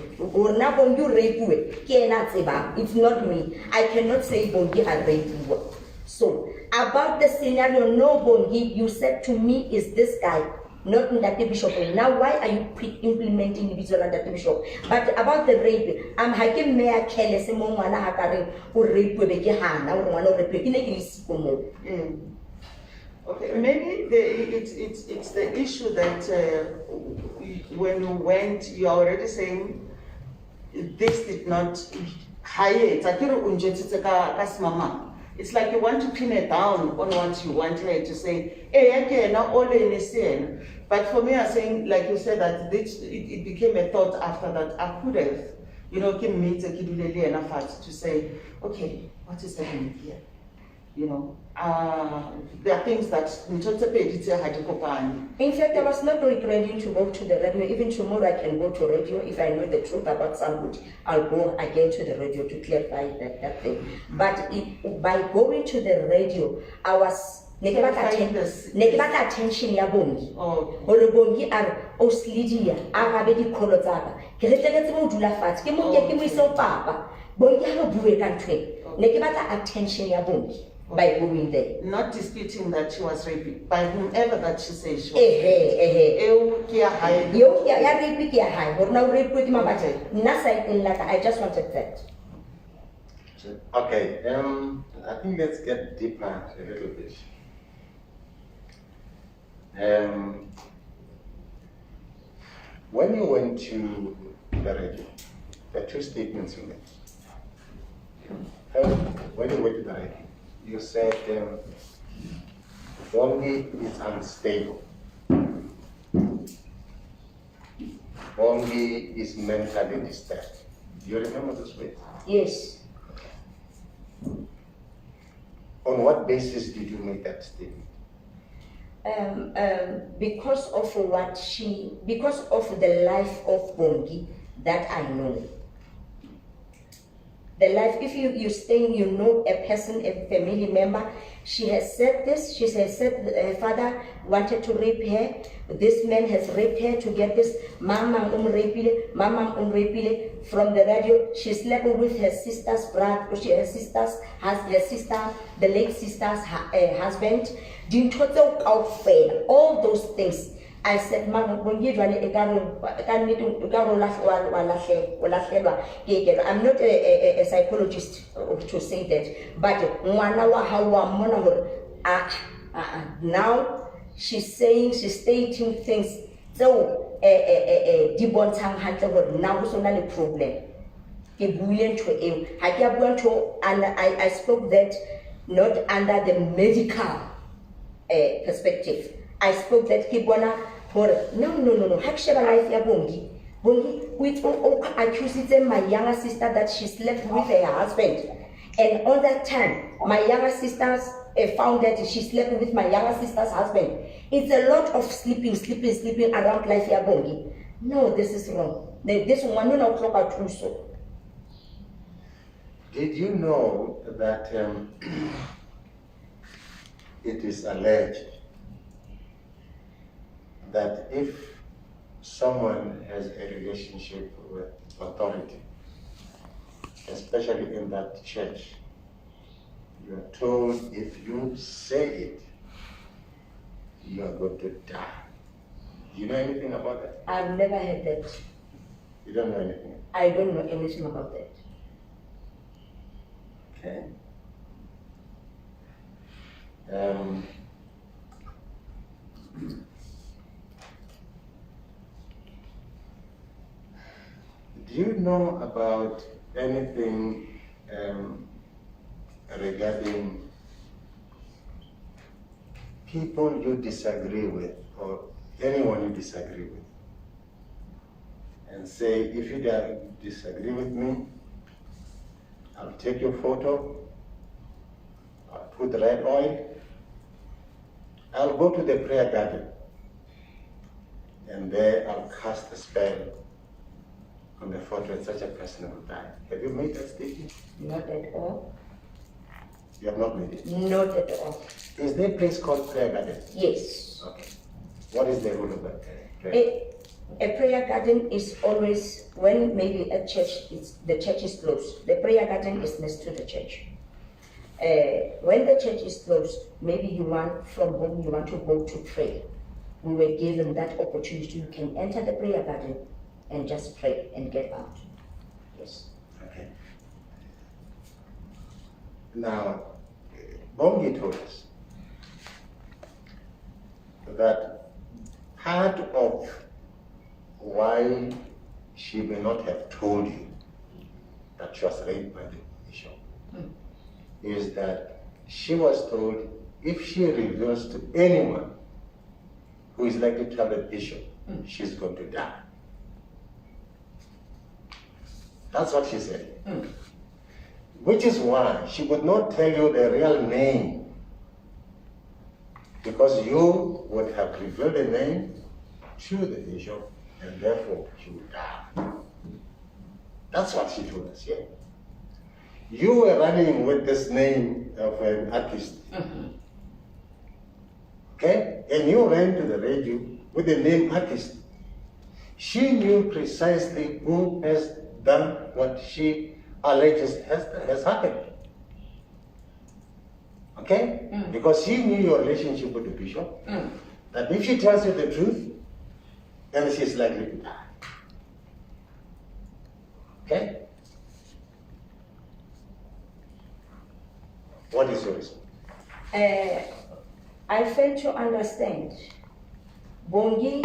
It's not me. I cannot say Bongi had raped you. So, about the scenario, no Bongi, you said to me, is this guy, not Ndate Bishop. Now, why are you implementing visual Ndate Bishop? But about the rape, I'm hakim mea kele se mo mwana hakaring o rape beke hana o mwana rape kine kilisi komo. Okay, maybe it's the issue that when you went, you are already saying this did not hire. It's like you want to pin it down on what you want her to say. But for me, I'm saying, like you said, that it became a thought after that. I could have, give me to say, okay, what is happening here? There are things that in fact, I was not ready to go to the radio. Even tomorrow I can go to radio. If I know the truth about somebody, I'll go again to the radio to clarify that thing. But by going to the radio, I was attention ya Bongi. Hore Bongi are os Lydia, arabe di kholo tsaka. Ke retletse mo dula fatshe ke mo ke mo iso papa. Bongi ha go bue ka ntwe. Attention ya Bongi. By going there. Not disputing that she was raped by whomever that she says she was. I just wanted that. Okay, I think let's get deeper a little bit. When you went to the radio, there are two statements you made. First, when you went to the radio, you said Bongi is unstable. Bongi is mentally disturbed. Do you remember those words? Yes. On what basis did you make that statement? Because of the life of Bongi that I know. The life, if you stay, you know a person, a family member, she has said this, she has said her father wanted to rape her, this man has raped her to get this, mama rapile, from the radio, she slept with her sister's brother, her sister, the late sister's husband, all those things. I said, Mama, I'm not a psychologist to say that, but now she's stating things. So, now it's only a problem. And I spoke that not under the medical perspective. I spoke that Kibwana for no. Haksheba life ya Bongi. Bongi with accusing my younger sister that she slept with her husband. And on that time, my younger sisters found that she slept with my younger sister's husband. It's a lot of sleeping around life ya Bongi. No, this is wrong. This one no clock out true so. Did you know that it is alleged that if someone has a relationship with authority, especially in that church, you are told if you say it, you are going to die. Do you know anything about that? I've never heard that. You don't know anything? I don't know anything about that. Okay. Do you know about anything regarding people you disagree with or anyone you disagree with? And say, if you disagree with me, I'll take your photo, I'll put red oil, I'll go to the prayer garden, and there I'll cast a spell on the photo and such a person will die. Have you made that statement? Not at all. You have not made it? Not at all. Is there a place called prayer garden? Yes. Okay. What is the rule of that prayer? A prayer garden is always, when maybe a church, the church is closed, the prayer garden is next to the church. When the church is closed, maybe you want from home, you want to go to pray. We were given that opportunity. You can enter the prayer garden and just pray and get out. Yes. Okay. Now, Bongi told us that part of why she may not have told you that she was raped by the bishop is that she was told if she reveals to anyone who is likely to tell the bishop, she's going to die. That's what she said. Which is why she would not tell you the real name, because you would have revealed the name to the bishop and therefore she would die. That's what she told us, yeah. You were running with this name of an artist. Okay? And you ran to the radio with the name artist. She knew precisely who has done what she alleges has happened. Okay? Because she knew your relationship with the bishop. That if she tells you the truth, then she's likely to die. Okay? What is your response? I fail to understand. Bongi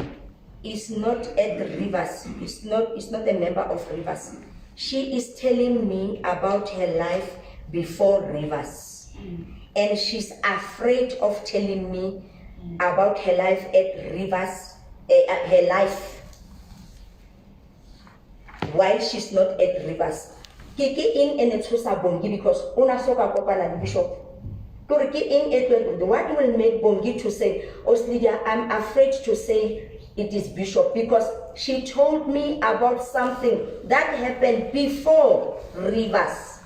is not at the Rivers. Is not a member of Rivers. She is telling me about her life before Rivers. And she's afraid of telling me about her life at Rivers, her life while she's not at Rivers. Kiki in and it's Bongi because una soka kopana the bishop. What will make Bongi to say, oh Lydia, I'm afraid to say it is bishop because she told me about something that happened before Rivers.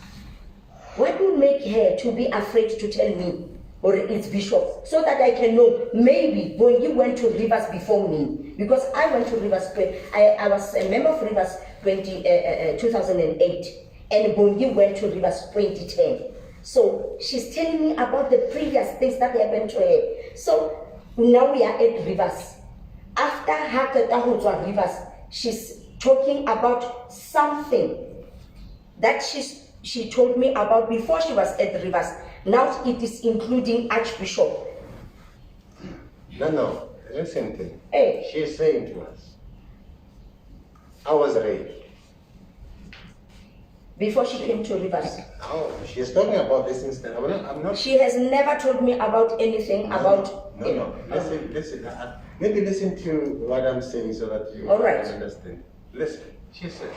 What will make her to be afraid to tell me or it's bishop so that I can know maybe Bongi went to Rivers before me because I went to Rivers. I was a member of Rivers 2008 and Bongi went to Rivers 2010. So she's telling me about the previous things that happened to her. So now we are at Rivers. After her Rivers, she's talking about something that she told me about before she was at Rivers. Now it is including Archbishop. No, listen to me. Hey. She's saying to us, I was raped. Before she came to Rivers. Oh, she's talking about this instance. I'm not. She has never told me about anything about. No. Listen. Maybe listen to what I'm saying so that you All right. can understand. Listen, she said.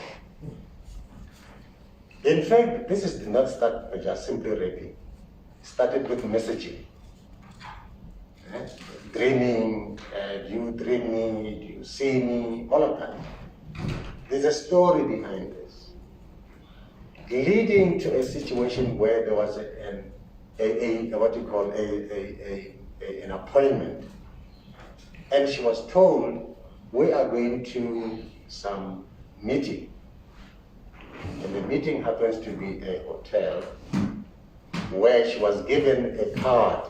In fact, this did not start by just simply raping. It started with messaging. Dreaming, do you dream me, do you see me, all of that. There's a story behind this. leading to a situation where there was an appointment, and she was told, we are going to some meeting, and the meeting happens to be a hotel, where she was given a card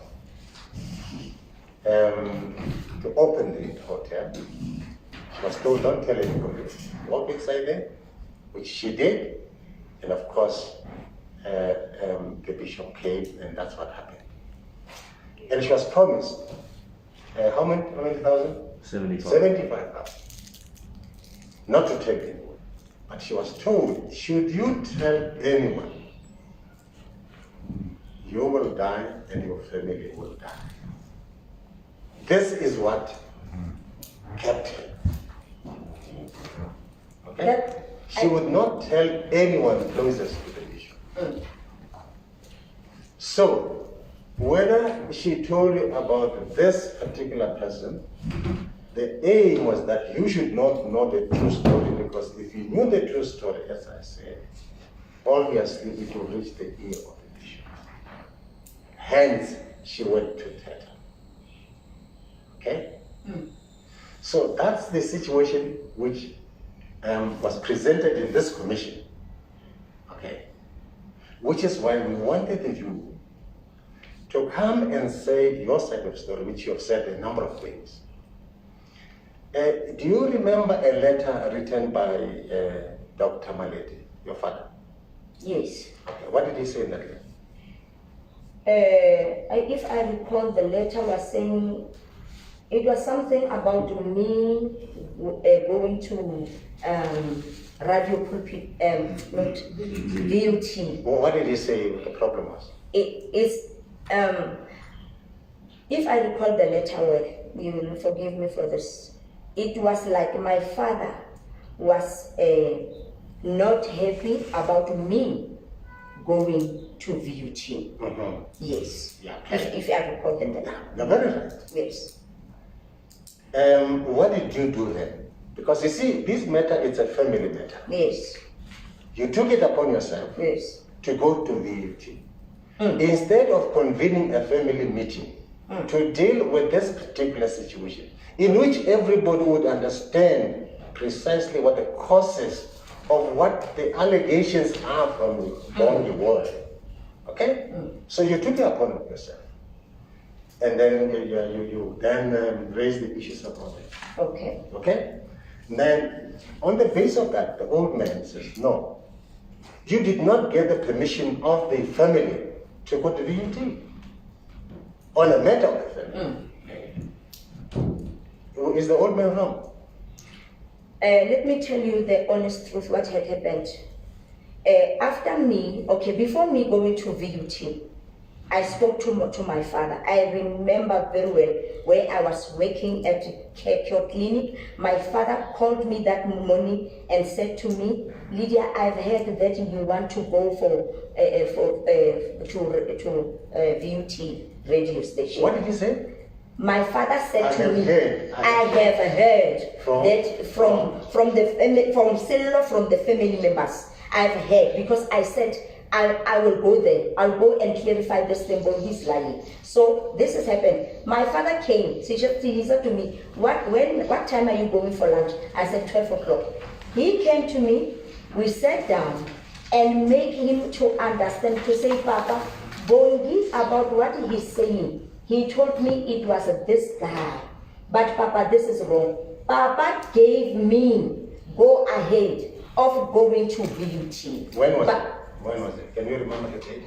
to open the hotel. She was told, don't tell anybody, walk inside there, which she did, and of course, the bishop came, and that's what happened. And she was promised, how many thousand? 75,000. Not to tell anyone. But she was told, should you tell anyone, you will die and your family will die. This is what kept her. Okay? She would not tell anyone closest to the bishop. So, whether she told you about this particular person, the aim was that you should not know the true story, because if you knew the true story, as I said, obviously it will reach the ear of the bishop. Hence, she went to tell her. Okay? So that's the situation which was presented in this commission. Okay? Which is why we wanted you to come and say your side of the story, which you have said a number of things. Do you remember a letter written by Dr. Malete, your father? Yes. Okay, what did he say in that letter? If I recall, the letter was saying, it was something about me going to radio pulpit, not VOT. Well, what did he say the problem was? If I recall the letter well, you will forgive me for this. It was like my father was not happy about me going to VUT. Mm-hmm. Yes. Yeah. If I recall the letter. You're very right. Yes. What did you do then? Because you see, this matter is a family matter. Yes. You took it upon yourself Yes. to go to VUT. Instead of convening a family meeting to deal with this particular situation, in which everybody would understand precisely what the causes of what the allegations are from the world. Okay? So you took it upon yourself. And then you then raise the issues about it. Okay. Okay? And then, on the basis of that, the old man says, no, you did not get the permission of the family to go to VUT on a matter of the family. Is the old man wrong? Let me tell you the honest truth, what had happened. Before me going to VUT, I spoke to my father. I remember very well where I was working at Care Clinic. My father called me that morning and said to me, Lydia, I've heard that you want to go to VUT radio station. What did he say? My father said I to me, have heard that from the family members. I've heard, because I said I will go there. I'll go and clarify this thing, but he's lying. So this has happened. My father came. He said to me, what time are you going for lunch? I said 12 o'clock. He came to me. We sat down and made him to understand, to say, Papa, Bongi, about what he's saying. He told me it was this guy. But Papa, this is wrong. Papa gave me go ahead of going to VUT. When was it? Can you remember the date?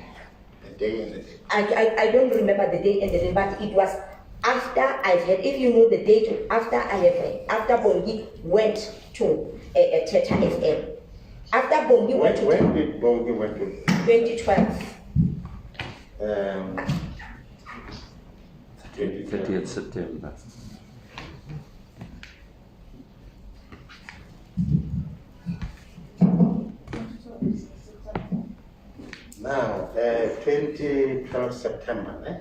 The day and the date? I don't remember the day and the day, but it was after I've heard. If you know the date, after I have heard, after Bongi went to Theta FM. After Bongi went to... When did Bongi went to? 2012. 30th September. Now, 2012 September, eh?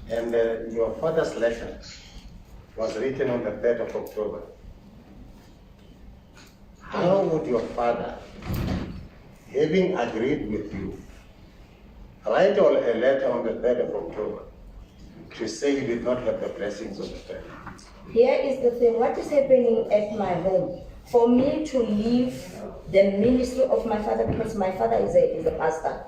And your father's letter was written on the 3rd of October. How would your father having agreed with you, write all a letter on the 3rd of October to say you did not have the blessings of the family. Here is the thing, what is happening at my home? For me to leave the ministry of my father, because my father is a pastor,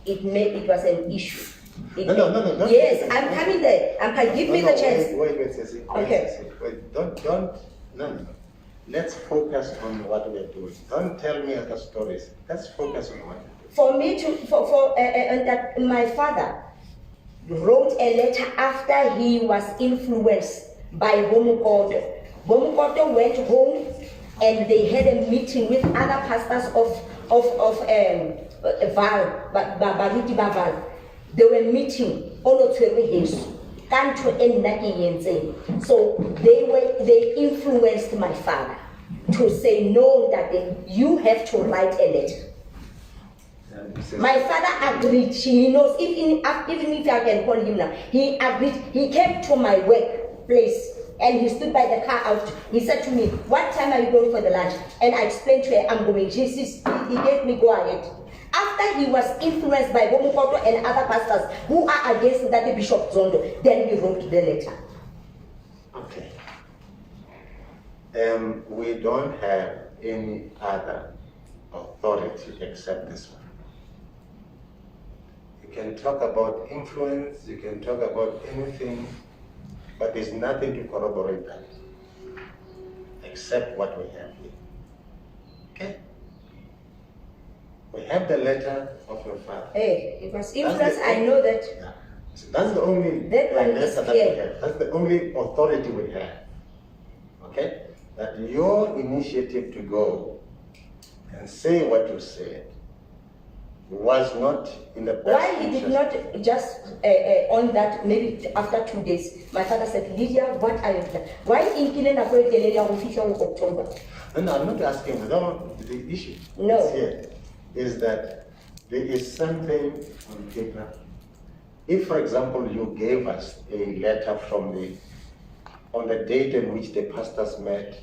it was an issue. No. Yes, I'm coming there. Give me the chance. Wait, Ceci. Okay. Wait, no. Let's focus on what we're doing. Don't tell me other stories. Let's focus on what we're doing. For me that my father wrote a letter after he was influenced by Bomukoto. Bomukoto went home and they had a meeting with other pastors of Val, Baruti Baval. They were meeting all so they influenced my father to say no, that you have to write a letter. My father agreed. He knows, even if I can call him now, he agreed. He came to my workplace and he stood by the car out. He said to me, "What time are you going for the lunch?" And I explained to him, "I'm going." He gave me go ahead. After he was influenced by Bomukoto and other pastors who are against that Bishop Zondo, then he wrote the letter. Okay. We don't have any other authority except this one. You can talk about influence, you can talk about anything, but there's nothing to corroborate that except what we have here. Okay? We have the letter of your father. Hey, it was influence, I know that. Yeah. So that's the only That one is letter that we clear. have. That's the only authority we have. Okay? That your initiative to go and say what you said was not in the best Why he did interest. not just on that, maybe after 2 days, my father said, "Lydia, what are you doing? Why in Kilena official October?" No, I'm not asking. No, the issue No. is here is that there is something on paper. If, for example, you gave us a letter on the date in which the pastors met,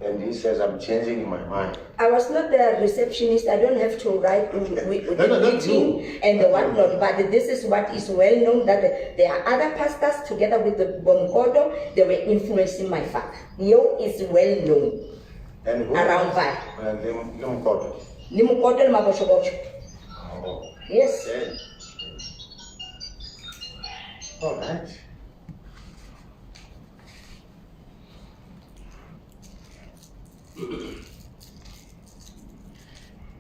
and he says, "I'm changing my mind." I was not the receptionist. I don't have to write with No, the not meeting you. and the whatnot. But this is what is well known, that there are other pastors together with the Bomkodo. They were influencing my father. Yo is well known And who around that. No important. Nimukodo le Maboshobocho. Oh. Yes. Okay. All right.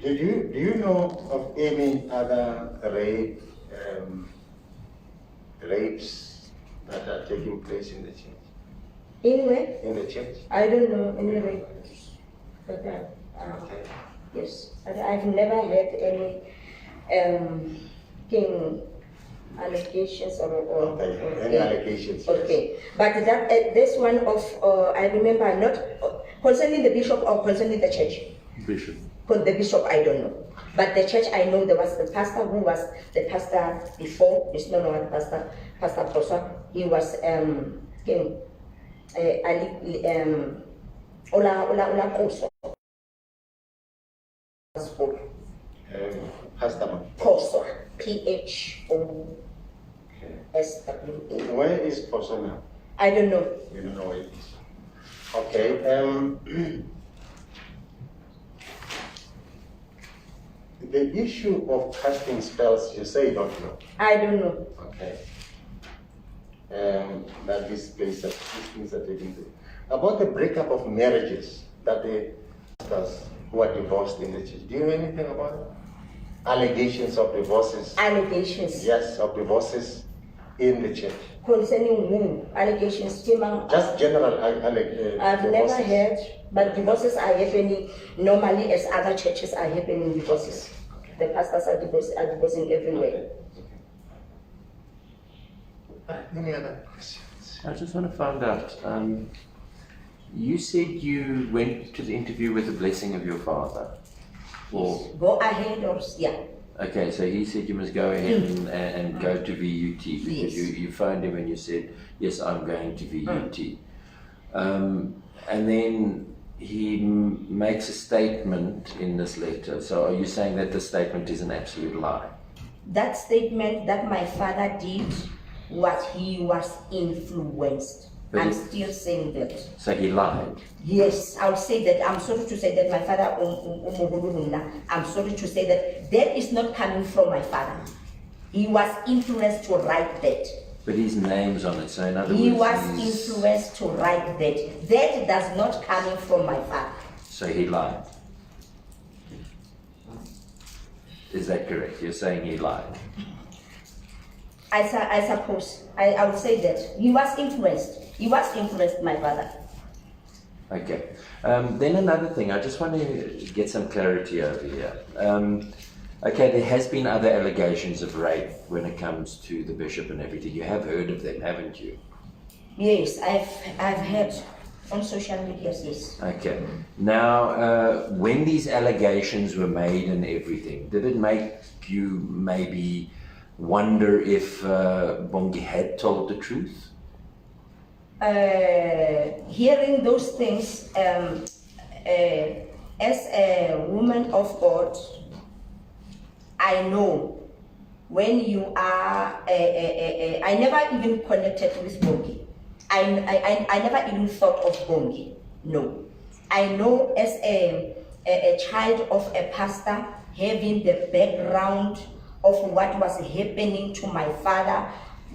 Do you know of any other rapes that are taking place in the church? Anyway, In the church? I don't know any rape. But Okay. yes, I've never had any allegations or Okay. Any allegations? Yes. Okay, but that this one of I remember not concerning the bishop or concerning the church. Bishop. For the bishop, I don't know, but the church I know there was the pastor who was the pastor before. It's no longer the pastor. Pastor Prosa. He was Ola Koso. Pastor. Koso. PHOSW. Where is Posona? I don't know. You don't know where it is. Okay. The issue of casting spells, you say you don't know. I don't know. Okay. That these things are taking place. About the breakup of marriages that the pastors who are divorced in the church, do you know anything about it? Allegations of divorces. Allegations. Yes, of divorces in the church. Concerning whom? Allegations. Just general I've never divorces. heard, but divorces are happening normally as other churches are happening divorces. The pastors are divorcing everywhere. Any other questions? I just want to find out. You said you went to the interview with the blessing of your father. Or, Go ahead or yeah. okay, so he said you must go ahead and go to VUT because Yes. you phoned him and you said, yes, I'm going to VUT. And then makes a statement in this letter. So are you saying that the statement is an absolute lie? That statement that my father did was he was influenced. I'm still saying that. So he lied? Yes, I'll say that. I'm sorry to say that my father, I'm sorry to say that is not coming from my father. He was influenced to write that. But his name's on it, so in other He words, was influenced to write that. That does not come from my father. So he lied. Is that correct? You're saying he lied? I suppose. I would say that. He was influenced. He was influenced, my father. Okay. Then another thing, I just want to get some clarity over here. Okay, there has been other allegations of rape when it comes to the bishop and everything. You have heard of them, haven't you? Yes, I've heard on social media, yes. Okay. Now, when these allegations were made and everything, did it make you maybe wonder if Bongi had told the truth? Hearing those things, as a woman of God, I know when you are, I never even connected with Bongi. I never even thought of Bongi, no. I know as a child of a pastor, having the background of what was happening to my father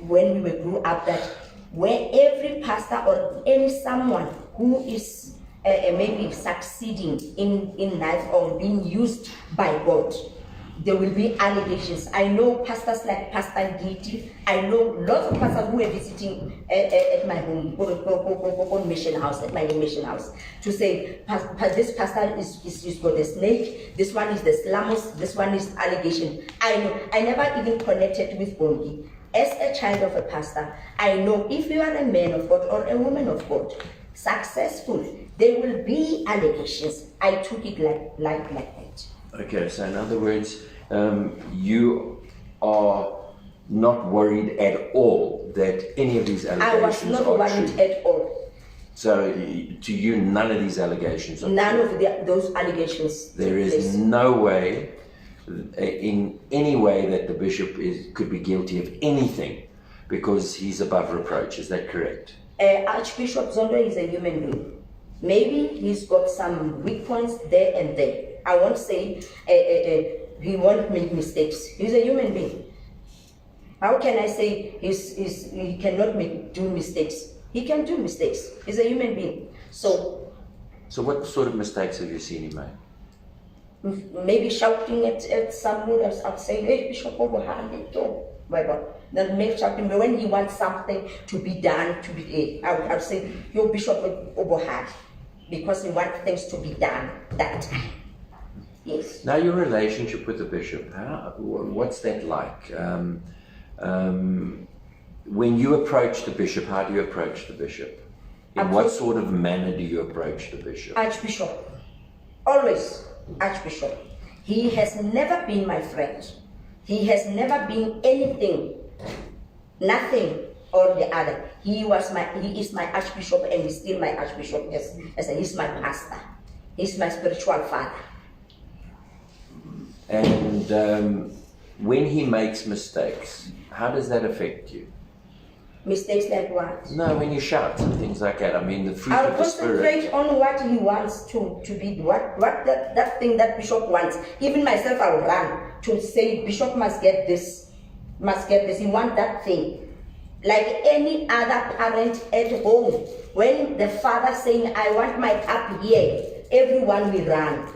when we grew up, that where every pastor or any someone who is maybe succeeding in life or being used by God, there will be allegations. I know pastors like Pastor Giti. I know lots of pastors who are visiting at my home, mission house, at my mission house, to say, this pastor is got a snake, this one is the slums, this one is allegation. I know. I never even connected with Bongi. As a child of a pastor, I know if you are a man of God or a woman of God, successful, there will be allegations. I took it like that. Okay, so in other words, you are not worried at all that any of these allegations I was not are worried true. at all. So to you, none of these allegations are None true. of those allegations. There is no way, in any way, that the bishop could be guilty of anything because he's above reproach. Is that correct? Archbishop Zondo is a human being. Maybe he's got some weak points there and there. I won't say he won't make mistakes. He's a human being. How can I say he cannot do mistakes? He can do mistakes. He's a human being. So what sort of mistakes have you seen him make? Maybe shouting at someone else. I'll say, hey, Bishop, my God. Then make shouting. But when he wants something to be done, I'll say, yo, Bishop Obohad, because he wants things to be done that time. Yes. Now, your relationship with the bishop, what's that like? When you approach the bishop, how do you approach the bishop? In what sort of manner do you approach the bishop? Archbishop. Always Archbishop. He has never been my friend. He has never been anything, nothing or the other. He is my Archbishop, and he's still my Archbishop. Yes, he's my pastor. He's my spiritual father. And when he makes mistakes, how does that affect you? Mistakes like what? No, when you shout and things like that. I mean, the fruit I'll of the Spirit. concentrate on what he wants to be, what that thing that Bishop wants. Even myself, I will run to say, Bishop must get this, He wants that thing. Like any other parent at home, when the father saying, I want my cup here, everyone will run.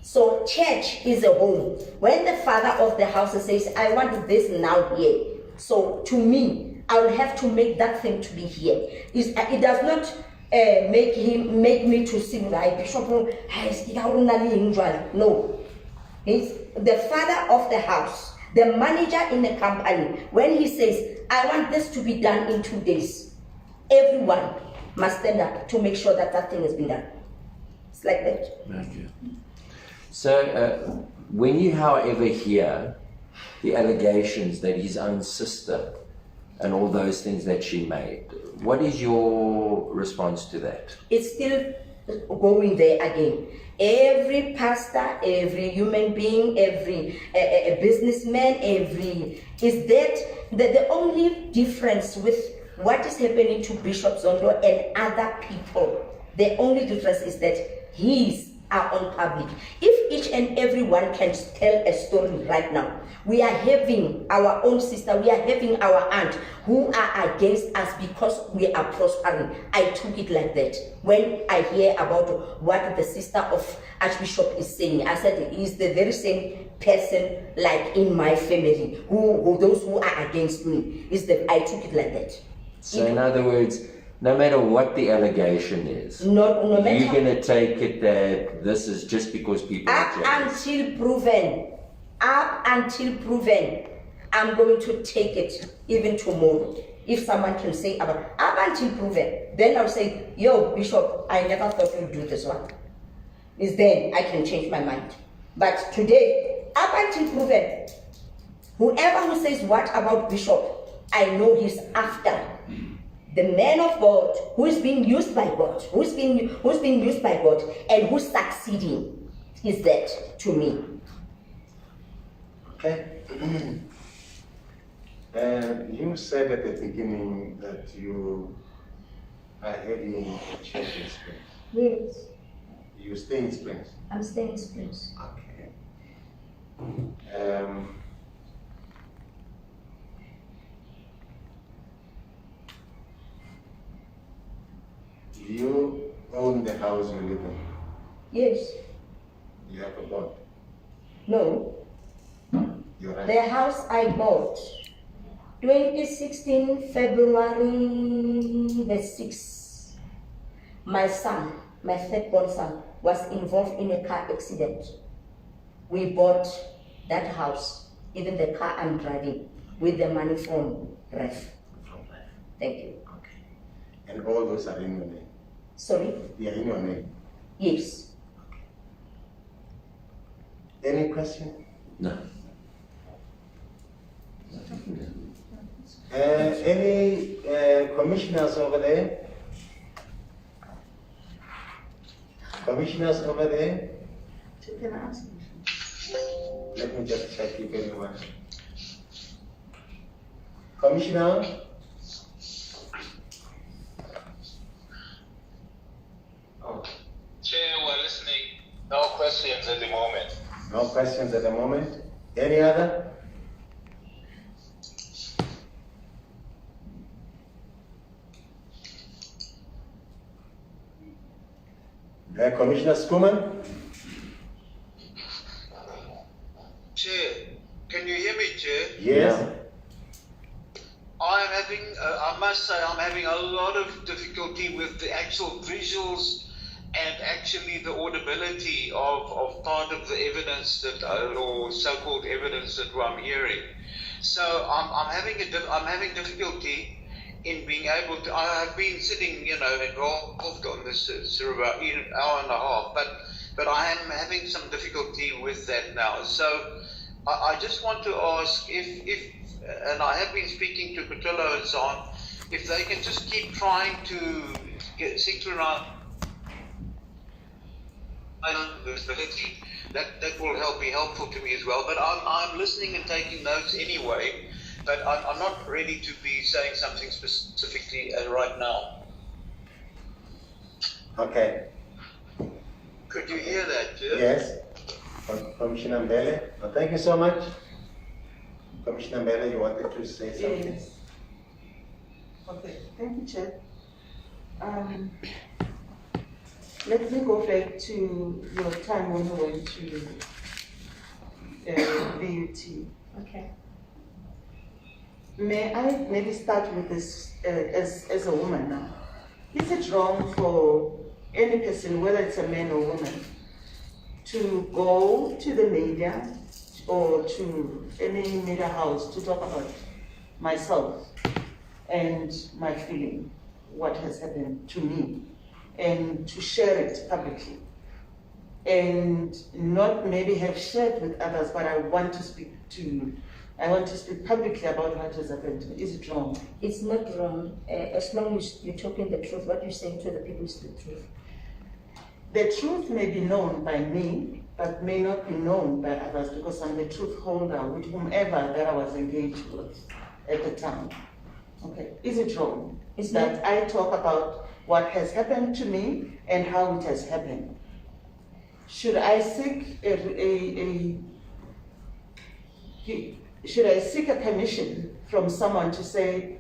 So church is a home. When the father of the house says, I want this now here, so to me, I will have to make that thing to be here. It does not make me to sing like Bishop. No. He's the father of the house, the manager in the company. When he says, I want this to be done in 2 days, everyone must stand up to make sure that that thing has been done. It's like that. Okay. So when you, however, hear the allegations that his own sister and all those things that she made, what is your response to that? It's still going there again. Every pastor, every human being, every a businessman, is that the only difference with what is happening to Bishop Zondo and other people, the only difference is that his are on public. If each and every one can tell a story right now, we are having our own sister, we are having our aunt who are against us because we are prospering. I took it like that. When I hear about what the sister of Archbishop is saying, I said he's the very same person like in my family, who those who are against me. I took it like that. So in other words, no matter what the allegation is, no matter, you're going to take it that this is just because people are jealous. Up until proven, I'm going to take it even tomorrow. If someone can say up until proven, then I'll say, yo, Bishop, I never thought you'd do this one. Is then I can change my mind. But today, up until proven, whoever who says what about Bishop, I know he's after the man of God who is being used by God, who's being used by God, and who's succeeding. Is that to me? Okay. You said at the beginning that you are heading to church in Springs. Yes. You stay in Springs? I'm staying in Springs. Okay. Do you own the house you live in? Yes. You have a bond? No. You're right. The house I bought 2016 February the 6th. My son, my third-born son, was involved in a car accident. We bought that house, even the car I'm driving, with the money from Ref. From life. Thank you. Okay. And all those are in your name? Sorry? They are in your name? Yes. Any question? No. Any commissioners over there? Commissioners over there? Can I ask? Let me just check if anyone. Commissioner? Oh, Chair, we're listening. No questions at the moment. no questions at the moment. Any other? Commissioner Skuman? Chair, can you hear me, Chair? Yes. I'm having, I must say, I'm having a lot of difficulty with the actual visuals and actually the audibility of part of the evidence that, or so-called evidence that I'm hearing. So I'm having difficulty in being able to. I've been sitting, involved on this for about an hour and a half, but I am having some difficulty with that now. So I just want to ask if and I have been speaking to Patillo and so on, if they can just keep trying to synchronize visibility, that will be helpful to me as well. But I'm listening and taking notes anyway, but I'm not ready to be saying something specifically right now. Okay. Could you hear that, Jeff? Yes. Commissioner Mbele? Well, thank you so much. Commissioner Mbele, you wanted to say something? Yes. Okay, thank you, Chair. Let me go back to your time when we went to BUT. Okay. May I maybe start with this as a woman now? Is it wrong for any person, whether it's a man or woman, to go to the media or to any media house to talk about myself and my feeling, what has happened to me, and to share it publicly, and not maybe have shared with others, but I want to speak publicly about what has happened to me? Is it wrong? It's not wrong, as long as you're talking the truth. What you're saying to the people is the truth. the truth may be known by me, but may not be known by others because I'm the truth holder with whomever that I was engaged with at the time. Okay, is it wrong? Is that I talk about what has happened to me and how it has happened? Should I seek a permission from someone to say,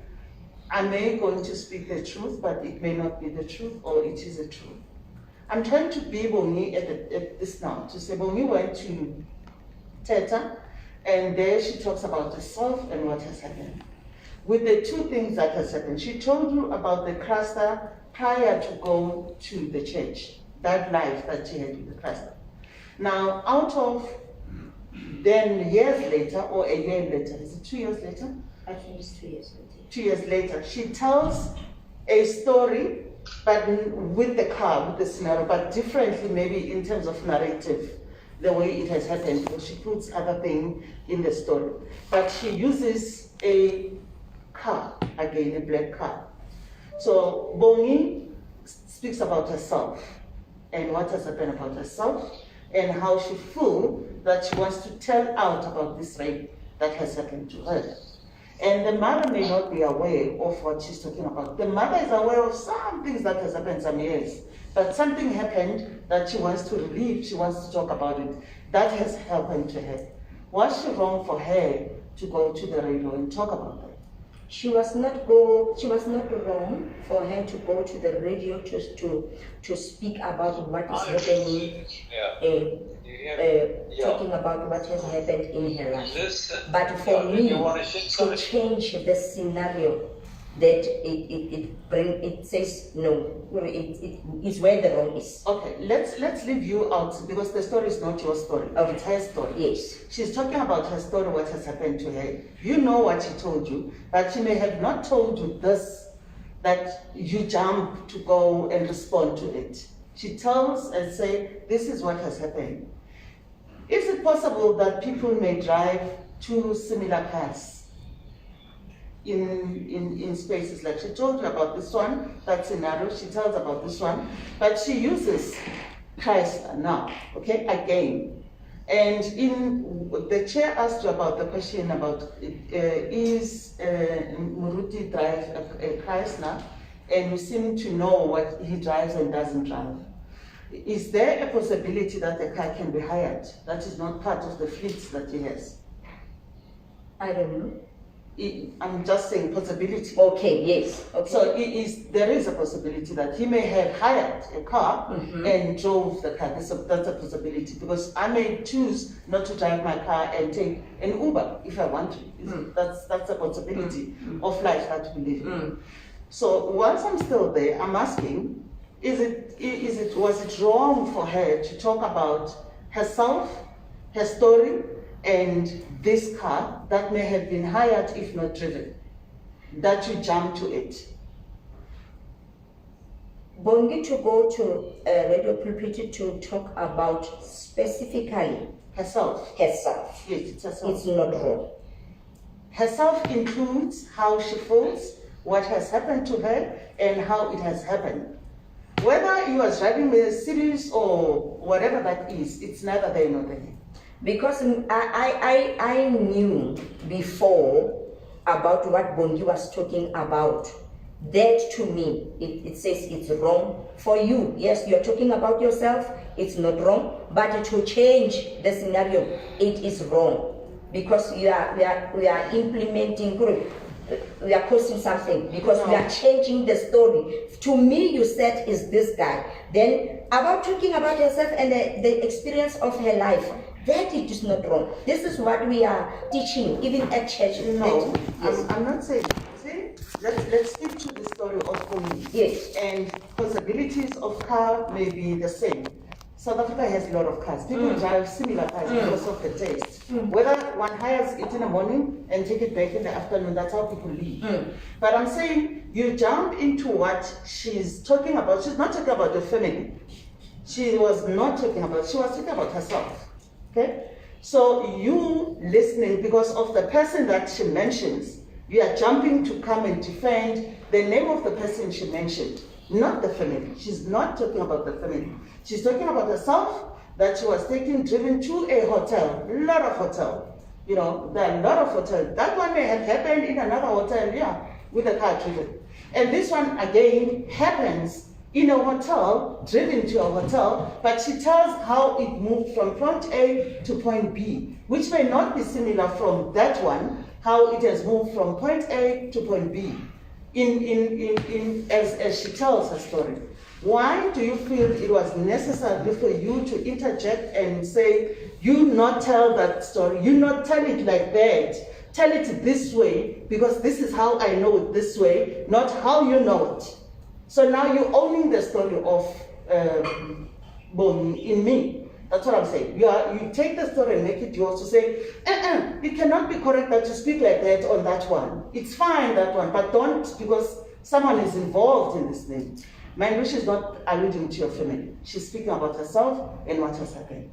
I may going to speak the truth, but it may not be the truth, or it is the truth? I'm trying to be Bongi at this now, to say Bongi went to Teta, and there she talks about herself and what has happened. With the two things that has happened, she told you about the cluster prior to go to the church, that life that she had with the cluster. Now, out of then years later, or a year later, is it 2 years later? I think it's 2 years later. 2 years later, she tells a story, but with the car, with the scenario, but differently maybe in terms of narrative, the way it has happened, because she puts other things in the story. But she uses a car, again, a black car. So Bongi speaks about herself and what has happened about herself and how she feels that she wants to tell out about this rape that has happened to her. And the mother may not be aware of what she's talking about. The mother is aware of some things that has happened some years, but something happened that she wants to relieve, she wants to talk about it. That has happened to her. Was she wrong for her to go to the radio and talk about that? She was not wrong for her to go to the radio to speak about what is happening, talking about what has happened in her life. But for me, to change the scenario, that it says no, it is where the wrong is. Okay, let's leave you out because the story is not your story. Okay. It's her story. Yes. She's talking about her story, what has happened to her. You know what she told you, but she may have not told you this, that you jump to go and respond to it. She tells and say, this is what has happened. Is it possible that people may drive two similar cars in spaces? Like she told you about this one, that scenario, she tells about this one, but she uses Chrysler now, okay, again. And in the chair asked you about the question about is Muruti drive a Chrysler, and you seem to know what he drives and doesn't drive. Is there a possibility that the car can be hired? That is not part of the fleet that he has. I don't know. I'm just saying possibility. Okay, yes. Okay. So there is a possibility that he may have hired a car and drove the car. That's a possibility, because I may choose not to drive my car and take an Uber if I want to. That's a possibility of life that we live in. So once I'm still there, I'm asking, was it wrong for her to talk about herself, her story, and this car that may have been hired if not driven, that you jump to it? Bongi to go to Radio Pulpit to talk about specifically Herself. Yes, it's herself. it's not wrong. Herself includes how she feels, what has happened to her, and how it has happened. Whether you are driving Mercedes or whatever that is, it's neither there nor there. Because I knew before about what Bongi was talking about. That to me, it says it's wrong for you. Yes, you're talking about yourself, it's not wrong, but to change the scenario, it is wrong. Because we are implementing, we are causing something, because we are changing the story. To me, you said is this guy. Then about talking about herself and the experience of her life, that it is not wrong. This is what we are teaching, even at church. No, yes. I'm not saying. See, let's stick to the story of Bongi. Yes. And possibilities of car may be the same. South Africa has a lot of cars. People drive similar cars because of the taste. Whether one hires it in the morning and take it back in the afternoon, that's how people live. But I'm saying you jump into what she's talking about. She's not talking about the family. She was not talking about, she was talking about herself. Okay? So you listening, because of the person that she mentions, you are jumping to come and defend the name of the person she mentioned. not the family. She's not talking about the family. She's talking about herself, that she was driven to a hotel, a lot of hotel. You know, there are a lot of hotels. That one may have happened in another hotel, yeah, with a car driven. And this one, again, happens in a hotel, driven to a hotel, but she tells how it moved from point A to point B, which may not be similar from that one, how it has moved from point A to point B, as she tells her story. Why do you feel it was necessary for you to interject and say, you not tell that story, you not tell it like that, tell it this way, because this is how I know it this way, not how you know it. So now you're owning the story of Bongi in me. That's what I'm saying. You take the story and make it yours to say, it cannot be correct that you speak like that on that one. It's fine, that one, but don't, because someone is involved in this thing. Mind, she's not alluding to your family. She's speaking about herself and what has happened.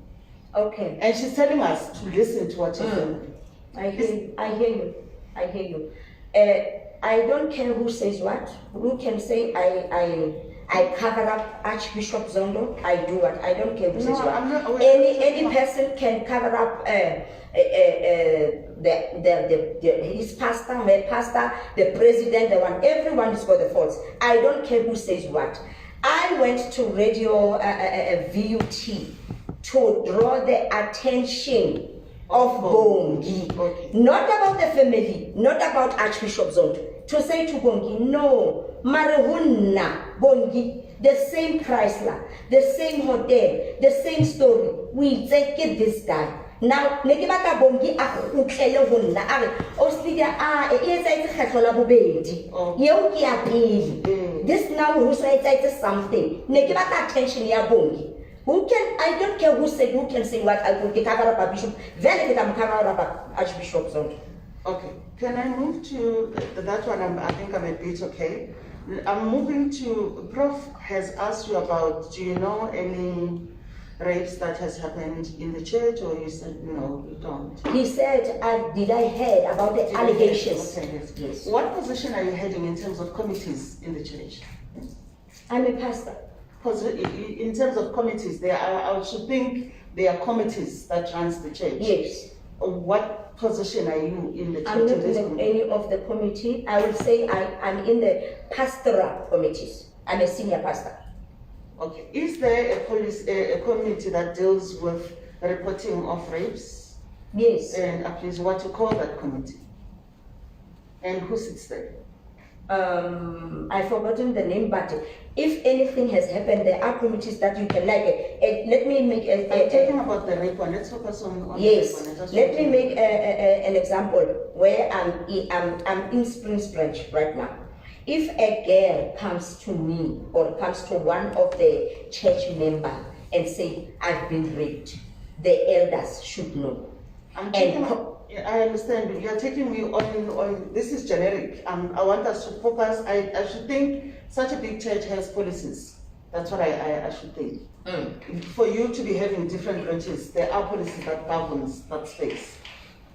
Okay. And she's telling us to listen to what you're saying. I hear you. I don't care who says what. Who can say I cover up Archbishop Zondo? I do what. I don't care who says what. I'm not, any person can cover up his pastor, my pastor, the president, the one. Everyone is for the faults. I don't care who says what. I went to radio VUT to draw the attention of Bongi, not about the family, not about Archbishop Zondo. To say to Bongi, no, Marihunna, Bongi, the same Chrysler, the same hotel, the same story. We take this guy. Now, Negibata Bongi Akuklele Hunna, Oslidia, it's a Hatola Bubedi, Yoki Appeal. This now who says something. Negibata attention, ya Bongi. Who can, I don't care who can say what, I will cover up a bishop, very good, I'm cover up Archbishop Zondo. Okay, can I move to that one? I think I'm a bit okay. I'm moving to, Prof has asked you about, do you know any rapes that has happened in the church, or you said no, you don't? He said, did I hear about the allegations? Okay, yes. What position are you heading in terms of committees in the church? I'm a pastor. Because in terms of committees, I should think there are committees that runs the church. Yes. What position are you in the church? I'm not in any of the committee. I would say I'm in the pastoral committees. I'm a senior pastor. Okay. Is there a committee that deals with reporting of rapes? Yes. And please, what you call that committee? And who sits there? I've forgotten the name, but if anything has happened, there are committees that you can let me make I'm talking about the rape one. Let's focus on yes. The rape one. Let me make an example where I'm in Springs Branch right now. If a girl comes to me or comes to one of the church members and say, I've been raped, the elders should know. I understand, but you're taking me on this is generic. I want us to focus. I should think such a big church has policies. That's what I should think. For you to be having different branches, there are policies that governs that space.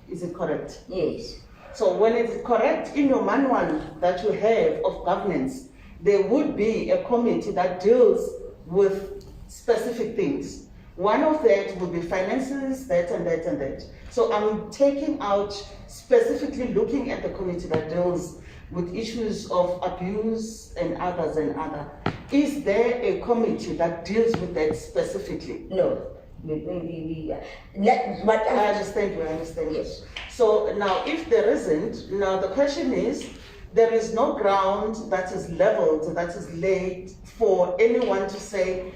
Is it correct? Yes. So when it's correct, in your manual that you have of governance, there would be a committee that deals with specific things. One of that would be finances, that and that and that. So I'm taking out specifically looking at the committee that deals with issues of abuse and others and other. Is there a committee that deals with that specifically? No. I understand. Yes. So now if there isn't, now the question is, there is no ground that is leveled, that is laid for anyone to say,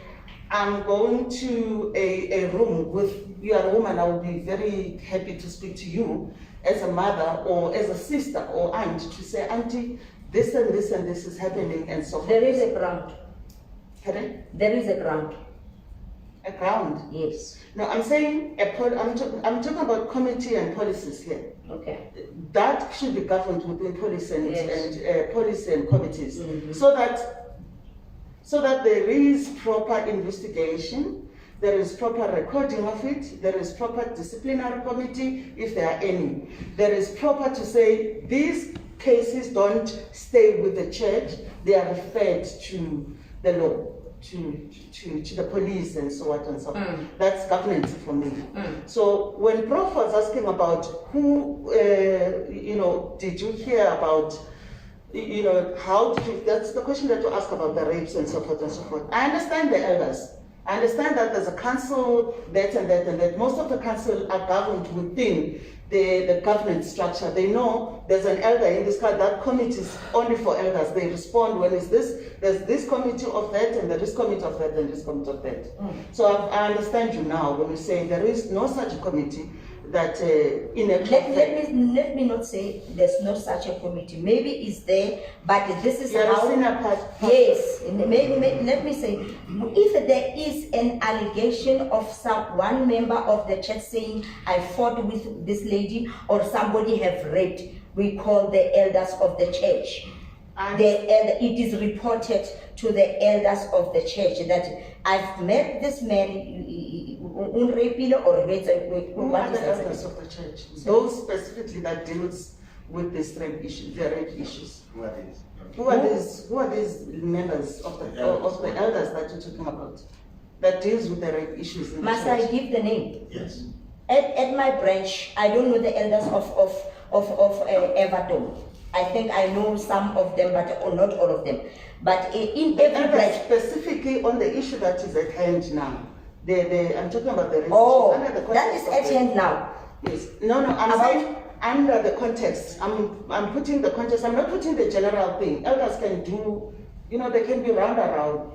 I'm going to a room with, you are a woman, I will be very happy to speak to you as a mother or as a sister or aunt to say, Auntie, this and this and this is happening and so forth. There is a ground. Pardon? There is a ground. A ground? Yes. No, I'm saying, I'm talking about committee and policies here. Okay. That should be governed within policy and, yes. Policy and committees, mm-hmm. so that there is proper investigation, there is proper recording of it, there is proper disciplinary committee, if there are any. There is proper to say, this cases don't stay with the church, they are referred to the law, to the police and so on and so on. That's governance for me. So when Prof was asking about who, did you hear about, how did you, that's the question that you ask about the rapes and so forth and so forth. I understand the elders. I understand that there's a council, that and that and that. Most of the council are governed within the governance structure. They know there's an elder in this country, that committee is only for elders. They respond when is this, there's this committee of that, and there is committee of that, and this committee of that. So I understand you now when you say there is no such a committee that in a let me not say there's no such a committee. Maybe it's there, but this is how. Yes, maybe let me say, if there is an allegation of one member of the church saying I fought with this lady or somebody have raped, we call the elders of the church. It is reported to the elders of the church that I've met this man. Who are the elders of the church? Those specifically that deals with this rape issue, the rape issues. Who are these members of the elders that you're talking about that deals with the rape issues? Must I give the name? Yes. At my branch, I don't know the elders of Everton. I think I know some of them, but not all of them. But in every branch, specifically on the issue that is at hand now. I'm talking about the rape issue. That is at hand now. Yes. No, I'm saying under the context. I'm putting the context. I'm not putting the general thing. Elders can do, they can be round,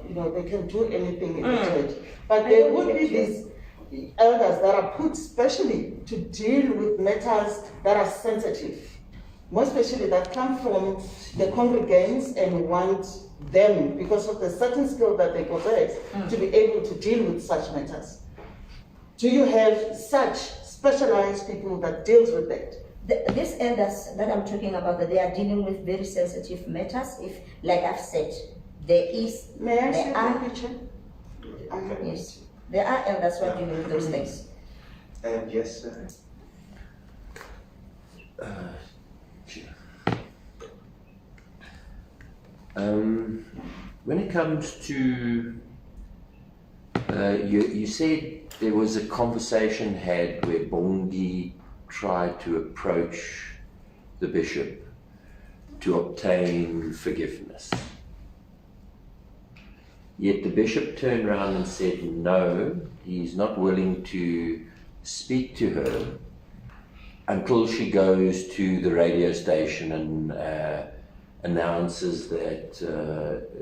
they can do anything in the church. But there would be these elders that are put specially to deal with matters that are sensitive, more especially that come from the congregants and want them, because of the certain skill that they possess, to be able to deal with such matters. Do you have such specialized people that deals with that? These elders that I'm talking about, that they are dealing with very sensitive matters. If, like I've said, there is. May I see the picture? Yes, there are elders who are dealing with those things. Yes, sir. When it comes to, you said there was a conversation had where Bongi tried to approach the bishop to obtain forgiveness. Yet the bishop turned around and said no, he's not willing to speak to her until she goes to the radio station and announces that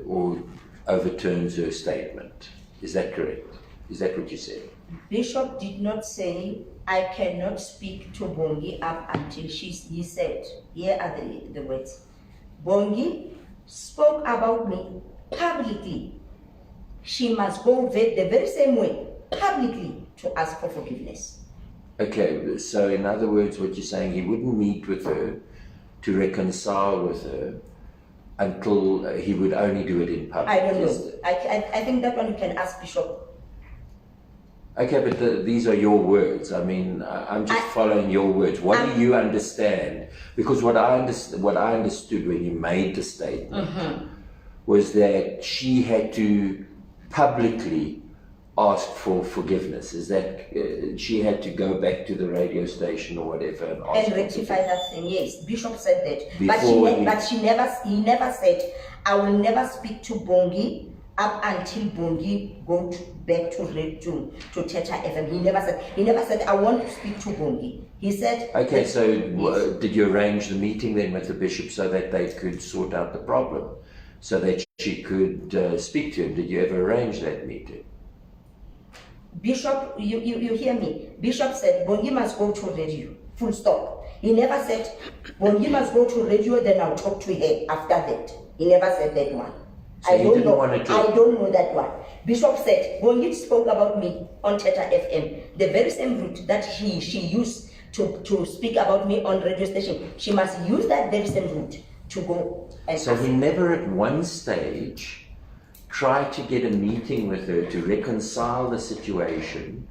or overturns her statement. Is that correct? Is that what you said? Bishop did not say, I cannot speak to Bongi up until he said, here are the words. Bongi spoke about me publicly. She must go the very same way, publicly, to ask for forgiveness. Okay, so in other words, what you're saying, he wouldn't meet with her to reconcile with her until he would only do it in public. I don't know. I think that one you can ask Bishop. Okay, but these are your words. I mean, I'm just following your words. What do you understand? Because what I understood when you made the statement was that she had to publicly ask for forgiveness. Is that she had to go back to the radio station or whatever and rectify that thing? Yes, Bishop said that. But he never said, I will never speak to Bongi up until Bongi go back to Teta FM. He never said I want to speak to Bongi. He said. Okay, so did you arrange the meeting then with the bishop so that they could sort out the problem, so that she could speak to him? Did you ever arrange that meeting? Bishop, you hear me? Bishop said Bongi must go to radio. Full stop. He never said Bongi must go to radio, then I'll talk to her after that. He never said that one. So I don't know that one. Bishop said Bongi spoke about me on Teta FM. The very same route that she used to speak about me on radio station. She must use that very same route to go. So he never at one stage tried to get a meeting with her to reconcile the situation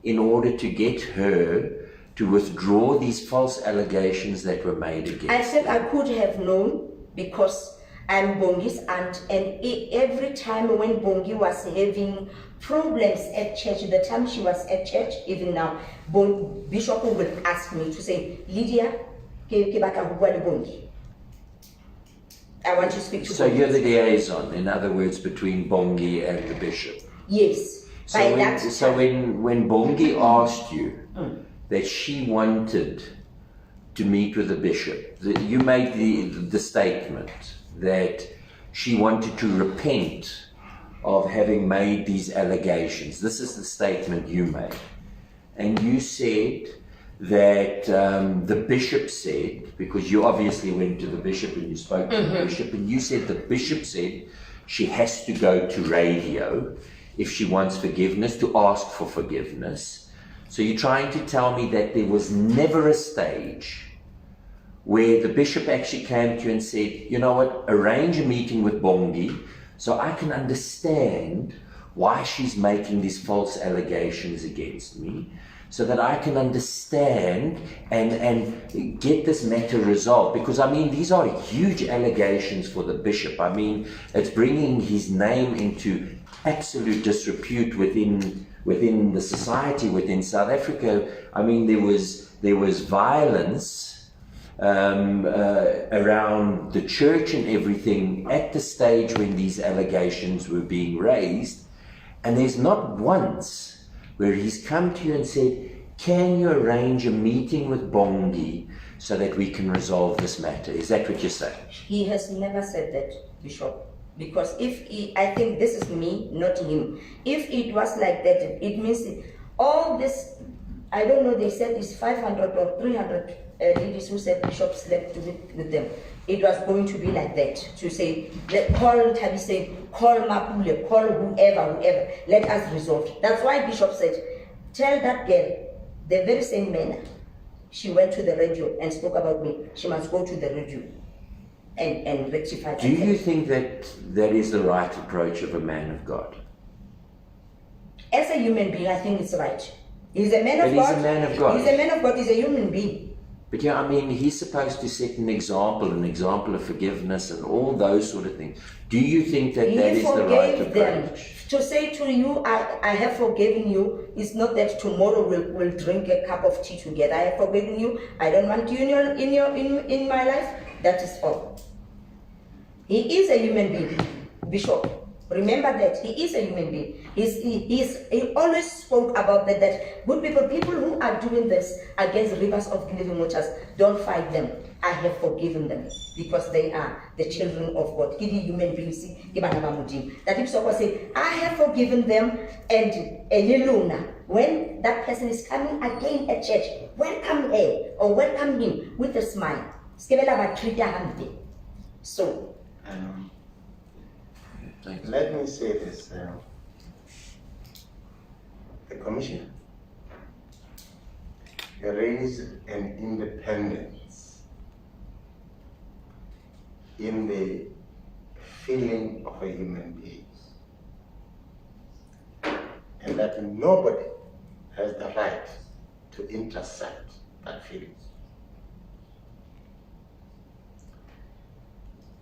in order to get her to withdraw these false allegations that were made against I said them? I could have known because I'm Bongi's aunt, and every time when Bongi was having problems at church, the time she was at church, even now, Bishop would ask me to say, Lydia, ke batla ho bua le Bongi. I want to speak to So Bongi. you're the liaison, in other words, between Bongi and the bishop. Yes. By that So time, when Bongi asked you that she wanted to meet with the bishop, you made the statement that she wanted to repent of having made these allegations. This is the statement you made. And you said that the bishop said, because you obviously went to the bishop and you spoke to the bishop, and you said the bishop said she has to go to radio if she wants forgiveness, to ask for forgiveness. So you're trying to tell me that there was never a stage where the bishop actually came to you and said, you know what, arrange a meeting with Bongi so I can understand why she's making these false allegations against me, so that I can understand and get this matter resolved. Because, I mean, these are huge allegations for the bishop. I mean, it's bringing his name into absolute disrepute within the society, within South Africa. I mean, there was violence around the church and everything at the stage when these allegations were being raised, and there's not once where he's come to you and said, can you arrange a meeting with Bongi so that we can resolve this matter? Is that what you're saying? he has never said that, Bishop. Because I think this is me, not him. If it was like that, it means all this, I don't know, they said it's 500 or 300 ladies who said Bishop slept with them. It was going to be like that, to say, call Tabise, call Mapule, call whoever, let us resolve. That's why Bishop said, tell that girl, the very same manner she went to the radio and spoke about me, she must go to the radio and rectify that. Do you think that that is the right approach of a man of God? As a human being, I think it's right. He's a man of But God. he's a man of God. He's a man of God, he's a human being. But yeah, I mean, he's supposed to set an example of forgiveness and all those sort of things. Do you think that He that is the right forgave them. approach? To say to you, I have forgiven you, is not that tomorrow we'll drink a cup of tea together. I have forgiven you. I don't want you in my life. That is all. He is a human being, Bishop. Remember that he is a human being. He always spoke about that good people who are doing this against rivers of living waters, don't fight them. I have forgiven them because they are the children of God. Human beings. That if someone say, I have forgiven them, and when that person is coming again at church, welcome her or welcome him with a smile. So. Thanks. Let me say this. The commissioner raised an independence in the feeling of a human being, and that nobody has the right to intercept that feeling.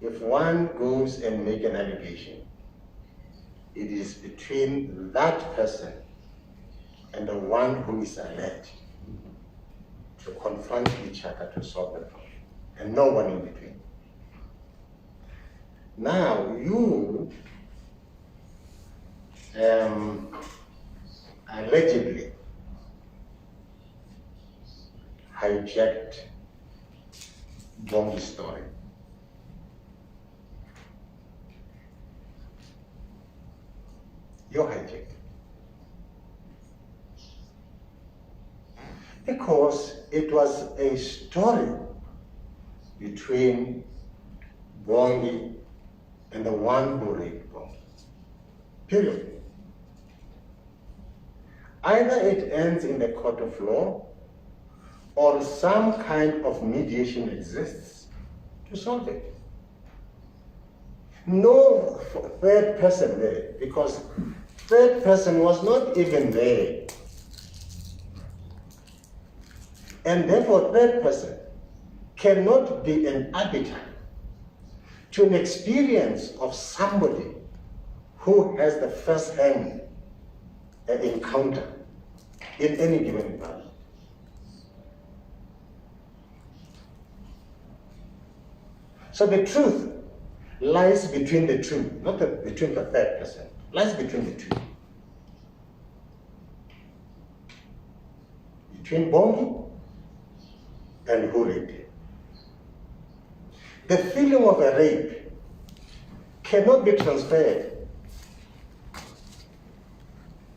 If one goes and make an allegation, it is between that person and the one who is alleged to confront each other to solve the problem, and no one in between. Now, you allegedly hijacked Bongi's story. You hijacked it. Because it was a story between Bongi and the one who raped Bongi. Period. Either it ends in the court of law, or some kind of mediation exists to solve it. No third person there, because third person was not even there. And therefore, third person cannot be an arbiter to an experience of somebody who has the first-hand encounter in any given environment. So the truth lies between the two, not between the third person, lies between the two. Between Bongi and who raped him. The feeling of a rape cannot be transferred.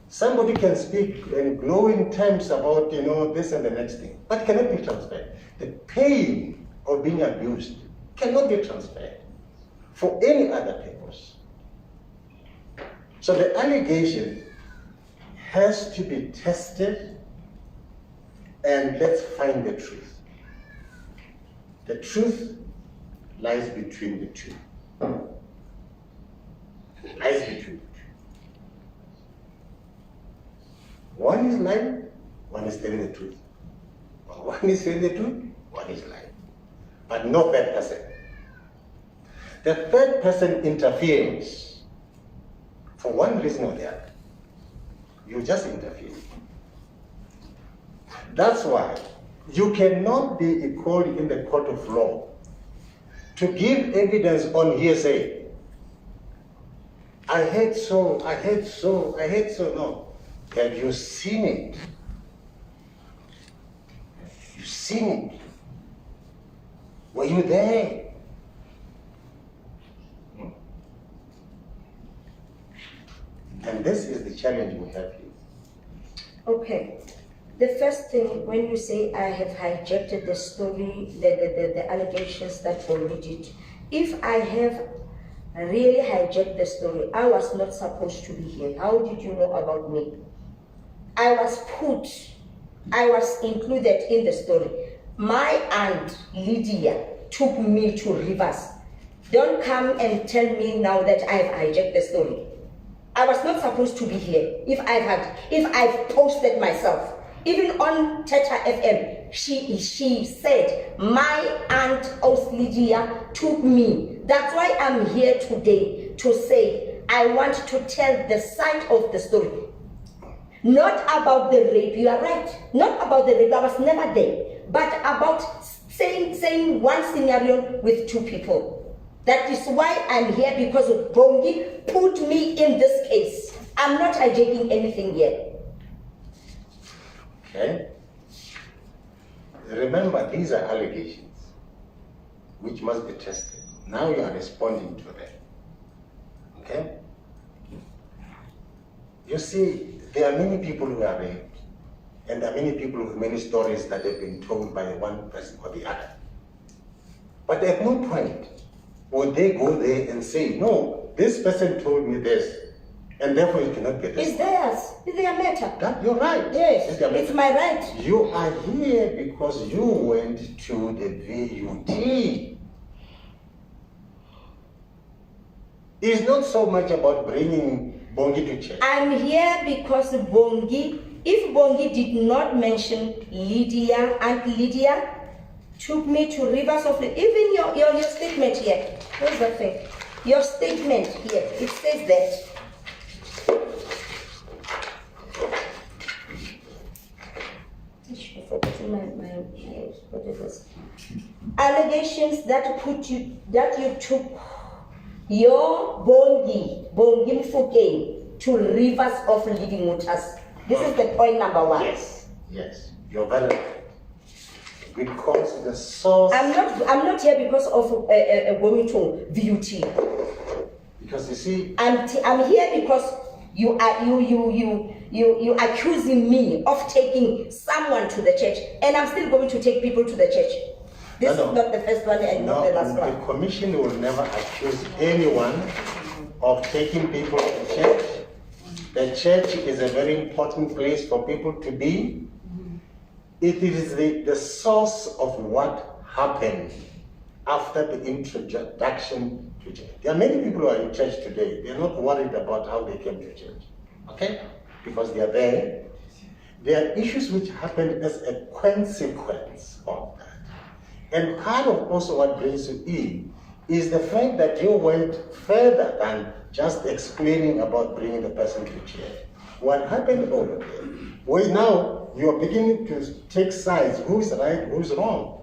Somebody can speak in glowing terms about, this and the next thing, but cannot be transferred. The pain of being abused cannot be transferred for any other purpose. So the allegation has to be tested, and let's find the truth. The truth lies between the two. Lies between the two. One is lying, one is telling the truth. One is saying the truth, one is lying. But no third person. The third person interferes for one reason or the other. You just interfere. That's why you cannot be called in the court of law to give evidence on hearsay. I heard so, I heard so, I heard so. No. Have you seen it? Have you seen it? Were you there? And this is the challenge we have here. Okay. The first thing, when you say I have hijacked the story, the allegations that Bongi did, if I have really hijacked the story, I was not supposed to be here. How did you know about me? I was included in the story. My aunt Lydia took me to Rivers. Don't come and tell me now that I've hijacked the story. I was not supposed to be here. If I've posted myself, even on Teta FM, she said my aunt Lydia took me. That's why I'm here today to say I want to tell the side of the story. Not about the rape, you are right. Not about the rape, I was never there. But about saying one scenario with two people. That is why I'm here, because Bongi put me in this case. I'm not hijacking anything yet. Okay? Remember, these are allegations which must be tested. Now you are responding to them. Okay? You see, there are many people who are raped, and there are many people with many stories that have been told by one person or the other. But at no point would they go there and say, no, this person told me this, and therefore you cannot get this. It's theirs. It's their matter. You're right. Yes, it's my right. You are here because you went to the VUT. It's not so much about bringing Bongi to church. I'm here because Bongi, if Bongi did not mention Lydia, Aunt Lydia took me to Rivers of the, even your statement here, where's that thing? Your statement here, it says that. I've forgotten my what it was. Allegations that you took your Bongi Mfukeng to Rivers of Living Waters. This is the point number one. Yes, you're valid. Because the source. I'm not here because of going to VUT. Because you see, I'm here because you accusing me of taking someone to the church, and I'm still going to take people to the church. This is not the first one and not the last one. The commission will never accuse anyone of taking people to the church. The church is a very important place for people to be. It is the source of what happened after the introduction to church. There are many people who are in church today. They're not worried about how they came to church. Okay? Because they are there. there are issues which happen as a consequence of that. And part of also what brings you in is the fact that you went further than just explaining about bringing the person to chair. What happened over there? Well, now you're beginning to take sides. Who's right, who's wrong?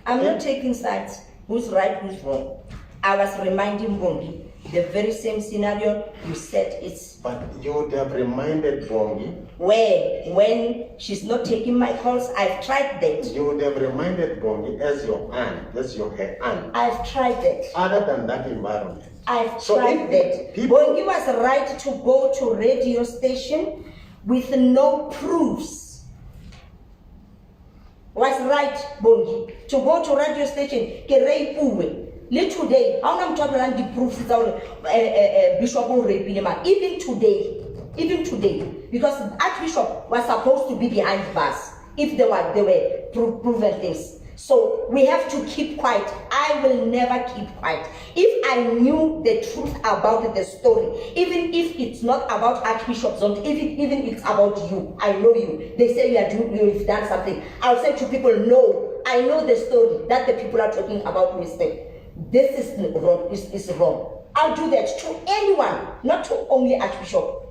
I'm not taking sides. Who's right, who's wrong? I was reminding Bongi the very same scenario you said it's. But you would have reminded Bongi. When she's not taking my calls, I've tried that. You would have reminded Bongi as your aunt, as your head aunt. I've tried that. Other than that environment. I've tried that. People, Bongi was right to go to radio station with no proofs. Was right, Bongi, to go to radio station. Today, I'm talking about the proofs. Bishop even today, because Archbishop was supposed to be behind bars if there were proven things. So we have to keep quiet. I will never keep quiet. If I knew the truth about the story, even if it's not about Archbishop Zondo, even it's about you, I know you. They say you've done something. I'll say to people, no, I know the story that the people are talking about mistake. This is wrong. Is wrong. I'll do that to anyone, not to only Archbishop.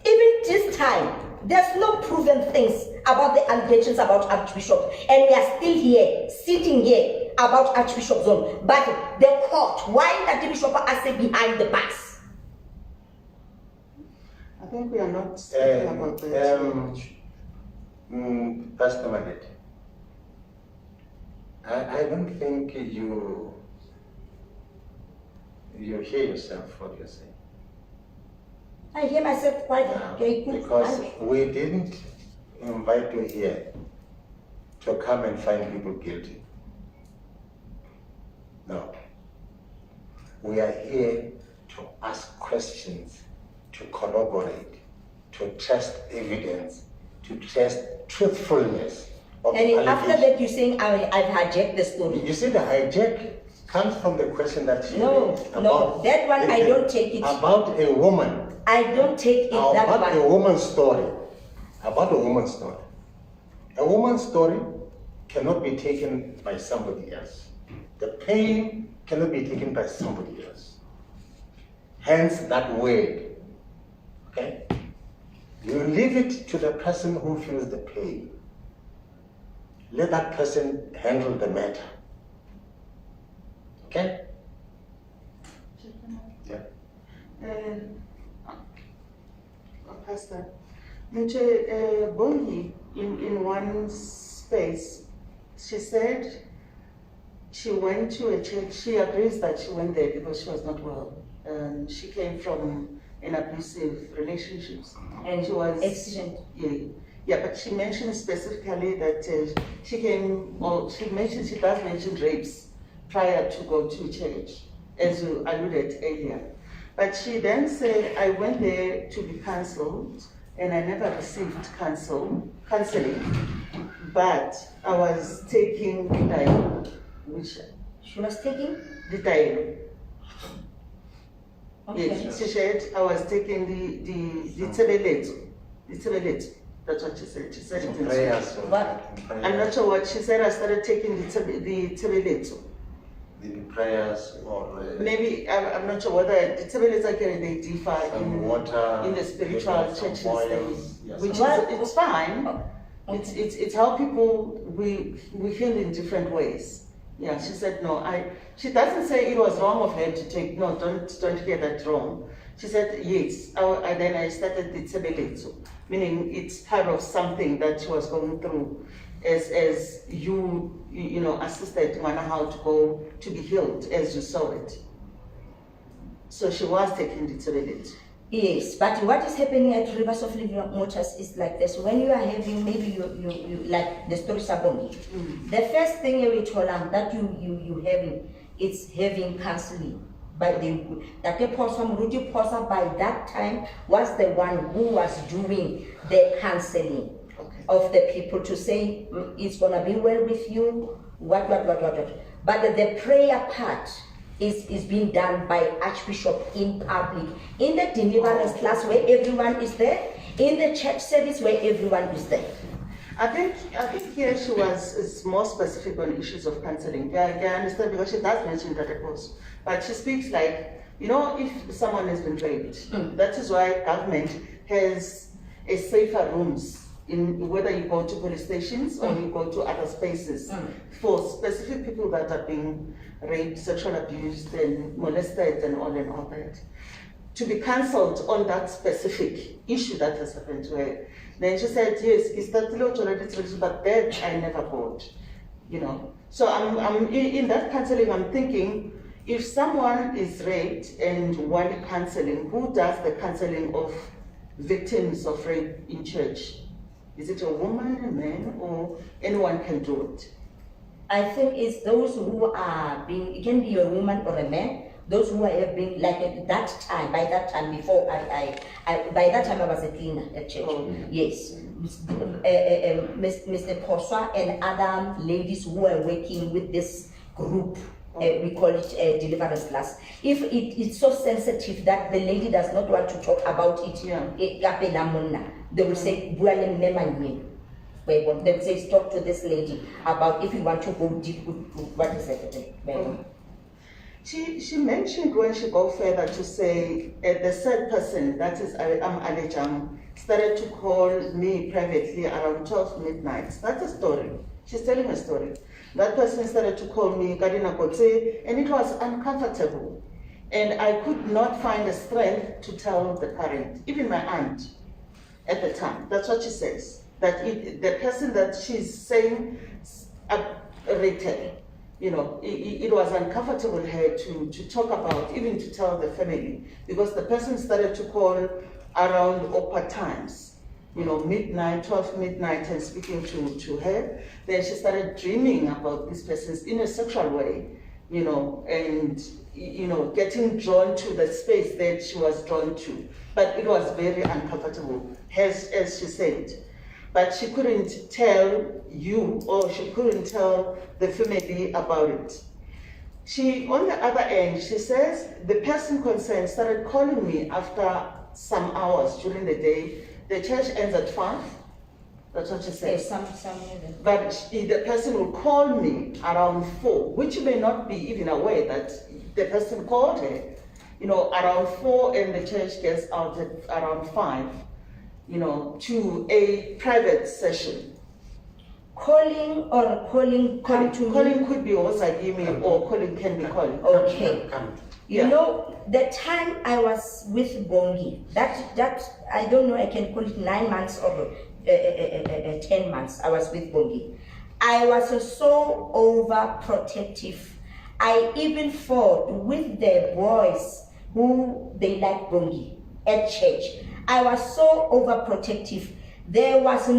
Even this time, there's no proven things about the allegations about Archbishop, and we are still here, sitting here about Archbishop Zondo. But the court, why that the bishop are say behind the bars? I think we are not speaking about that. Pastor Malete, I don't think you hear yourself what you're saying. I hear myself quite okay. Because we didn't invite you here to come and find people guilty. No. We are here to ask questions, to corroborate, to test evidence, to test truthfulness of and after that you're saying I've hijacked the story. You see, the hijack comes from the question that you made about that one. I don't take it about a woman. I don't take it that one. About a woman's story. About a woman's story. A woman's story cannot be taken by somebody else. The pain cannot be taken by somebody else. Hence that word. Okay? You leave it to the person who feels the pain. Let that person handle the matter. Okay? Yeah. Pastor, Bongi, in one space, she said she went to a church. She agrees that she went there because she was not well. She came from an abusive relationships. And she was accident. Yeah, but she mentioned specifically that she came, or she does mention rapes prior to go to church, as you alluded earlier. But she then said, I went there to be counseled, and I never received counseling, but I was taking the dialogue, which she was taking the dialogue. Okay. Yes, she said I was taking the tebeleto. That's what she said. She said it in prayers. I'm not sure what she said. I started taking the tebeleto. The prayers or maybe I'm not sure whether the tebeleto they differ in the spiritual churches, yes. which is it's fine. It's how people we feel in different ways. Yeah, she said no. She doesn't say it was wrong of her to take. No, don't get that wrong. She said yes. And then I started the tebeleto, meaning it's part of something that she was going through, as you assisted Mana how to go to be healed as you saw it. So she was taking the tebeleto. Yes, but what is happening at Rivers of Living Waters is like this. When you are having, maybe you like the story Sabongi, the first thing you told them that you having, it's having counseling. By the person, Rudy Posa by that time was the one who was doing the counseling of the people to say it's gonna be well with you, what. But the prayer part is being done by Archbishop in public, in the deliverance class where everyone is there, in the church service where everyone is there. I think here she is more specific on issues of counseling. Yeah, I understand because she does mention that of course. But she speaks like, you know, if someone has been raped, that is why government has a safer rooms in whether you go to police stations or you go to other spaces for specific people that are being raped, sexual abused and molested and all that. To be cancelled on that specific issue that has happened to her. Then she said, yes, it's that but that I never bought, you know. So I'm in that counseling, I'm thinking, if someone is raped and want counseling, who does the counseling of victims of rape in church? Is it a woman, a man, or anyone can do it? I think it's those who are being, it can be a woman or a man, those who have been, like at that time, by that time before by that time I was a cleaner at church. Oh. Yes. Mr. Poswa and other ladies who are working with this group, we call it deliverance class. If it's so sensitive that the lady does not want to talk about it, they will say, they will say, talk to this lady about if you want to go deep with what is it. She mentioned when she go further to say the third person, that is Alejam, started to call me privately around 12 midnight. That's a story. She's telling a story. That person started to call me Kadina Kote, and it was uncomfortable. And I could not find the strength to tell the parent, even my aunt at the time. That's what she says. That the person that she's saying raped her. You know, it was uncomfortable her to talk about, even to tell the family, because the person started to call around awkward times, you know, midnight, 12 midnight, and speaking to her. Then she started dreaming about these persons in a sexual way, you know, and, you know, getting drawn to the space that she was drawn to. But it was very uncomfortable, as she said. But she couldn't tell you, or she couldn't tell the family about it. She, on the other end, she says the person concerned started calling me after some hours during the day. The church ends at 5. That's what she said. Yes, but the person will call me around 4, which may not be even aware that the person called her. You know, around 4, and the church gets out at around 5. You know, to a private session. Calling could be Osagimi, or calling can be calling. Okay. You know, the time I was with Bongi, that I don't know, I can call it 9 months or 10 months I was with Bongi. I was so overprotective. I even fought with the boys who they like Bongi at church. I was so overprotective. There was there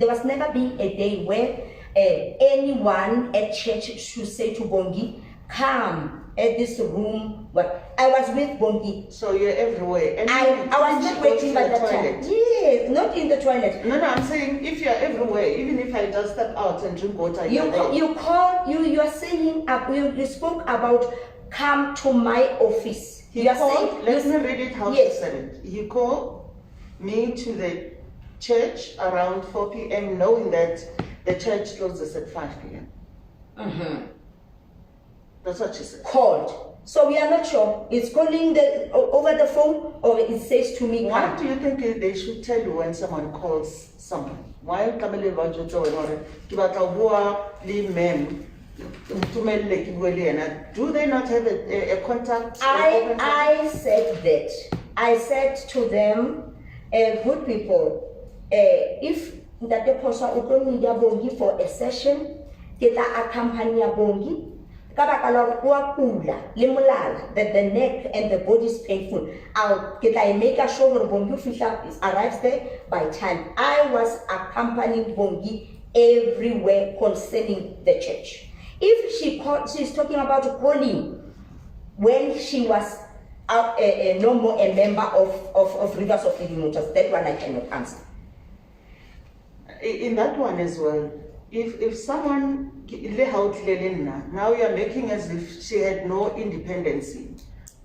was never been a day where anyone at church should say to Bongi, come at this room. But I was with Bongi. So you're everywhere. And I was not waiting by that time. Yes, not in the toilet. No, I'm saying if you're everywhere, even if I just step out and drink water, you are saying, you spoke about come to my office. Let me read it how he said it. He called me to the church around 4 p.m. knowing that the church closes at 5 p.m. That's what she said. Called. So we are not sure. It's calling over the phone, or it says to me, why do you think they should tell you when someone calls someone? Why do they not have a contact? I said that. I said to them, good people, if Ndate Poswa utonindia Bongi for a session, kita accompany Bongi, kabakala kuakula, limulala, that the neck and the body is painful. I make sure Bongi arrives there by time. I was accompanying Bongi everywhere concerning the church. If she's talking about calling when she was no more a member of Rivers of Living Waters, that one I cannot answer. In that one as well, if someone now you are making as if she had no independency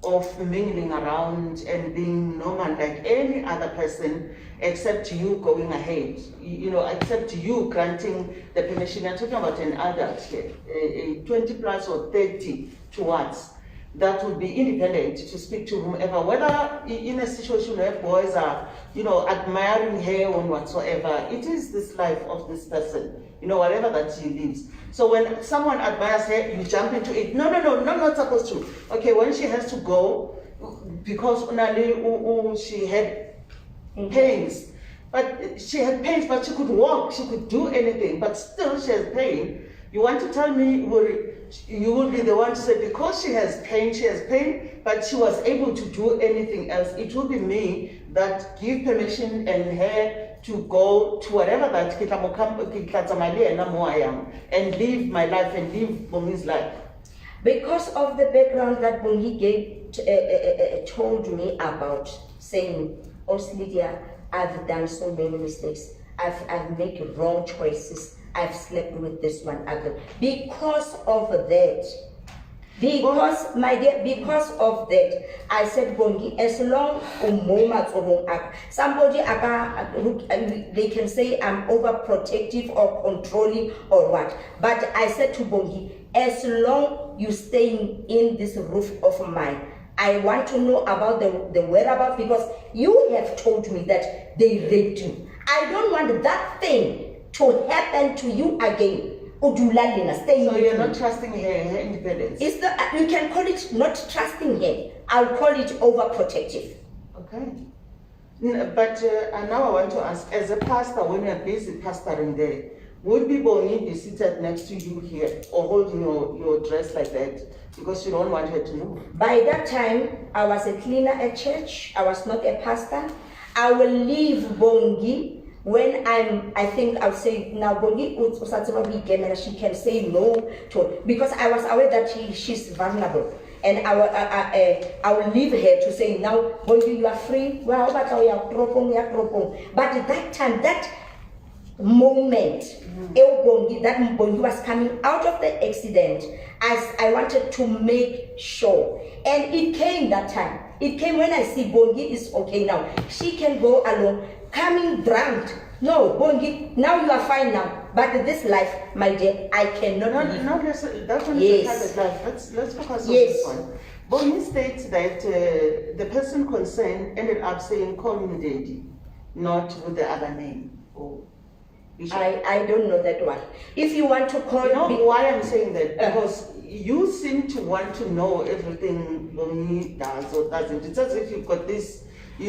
of mingling around and being normal like any other person, except you going ahead, except you granting the permission. I'm talking about an adult here, a 20 plus or 30 towards, that would be independent to speak to whomever, whether in a situation where boys are, admiring her or whatsoever. It is this life of this person, whatever that she lives. So when someone admires her, you jump into it. No, not supposed to. Okay, when she has to go, because she had pains, but she could walk, she could do anything, but still she has pain. You want to tell me you will be the one to say, because she has pain, but she was able to do anything else. It will be me that give permission and her to go to whatever that and live my life and live Bongi's life. Because of the background that Bongi told me about, saying, "Oh, Lydia, I've done so many mistakes. I've made wrong choices. I've slept with this one other." Because of that, my dear, because of that, I said, Bongi, as long somebody they can say I'm overprotective or controlling or what. But I said to Bongi, as long you staying in this roof of mine, I want to know about the whereabouts, because you have told me that they raped you. I don't want that thing to happen to you again. So you're not trusting her independence? You can call it not trusting her. I'll call it overprotective. Okay. But now I want to ask, as a pastor, when you're busy pastoring there, would Bongi be seated next to you here or holding your dress like that because you don't want her to move? By that time, I was a cleaner at church. I was not a pastor. I will leave Bongi when I think I'll say, now Bongi, she can say no to, because I was aware that she's vulnerable. And I will leave her to say, now Bongi, you are free. But at that time, that moment, that Bongi was coming out of the accident, as I wanted to make sure. And it came that time. It came when I see Bongi is okay now. She can go alone. Coming drunk. No, Bongi, now you are fine now. But this life, my dear, I cannot live. No, that one is a private life. Let's focus on this one. Bongi states that the person concerned ended up saying, "Call me daddy," not with the other name. I don't know that one. If you want to call me, why I'm saying that? Because you seem to want to know everything Bongi does or doesn't. It's as if you've got this, the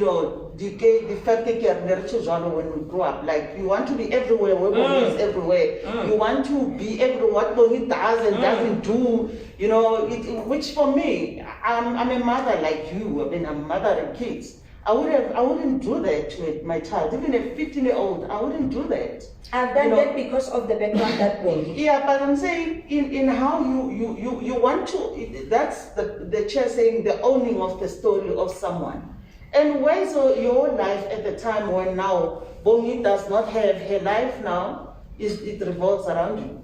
fact that when we grow up, like you want to be everywhere where Bongi is everywhere. You want to be everywhere what Bongi does and doesn't do. Which for me, I'm a mother like you. I mean, I'm a mother and kids. I wouldn't do that to my child, even a 15-year-old. I wouldn't do that. I've done that because of the background that Bongi. Yeah, but I'm saying in how you want to. That's the chair saying the owning of the story of someone. And where's your life at the time when now Bongi does not have her life now? It revolves around you.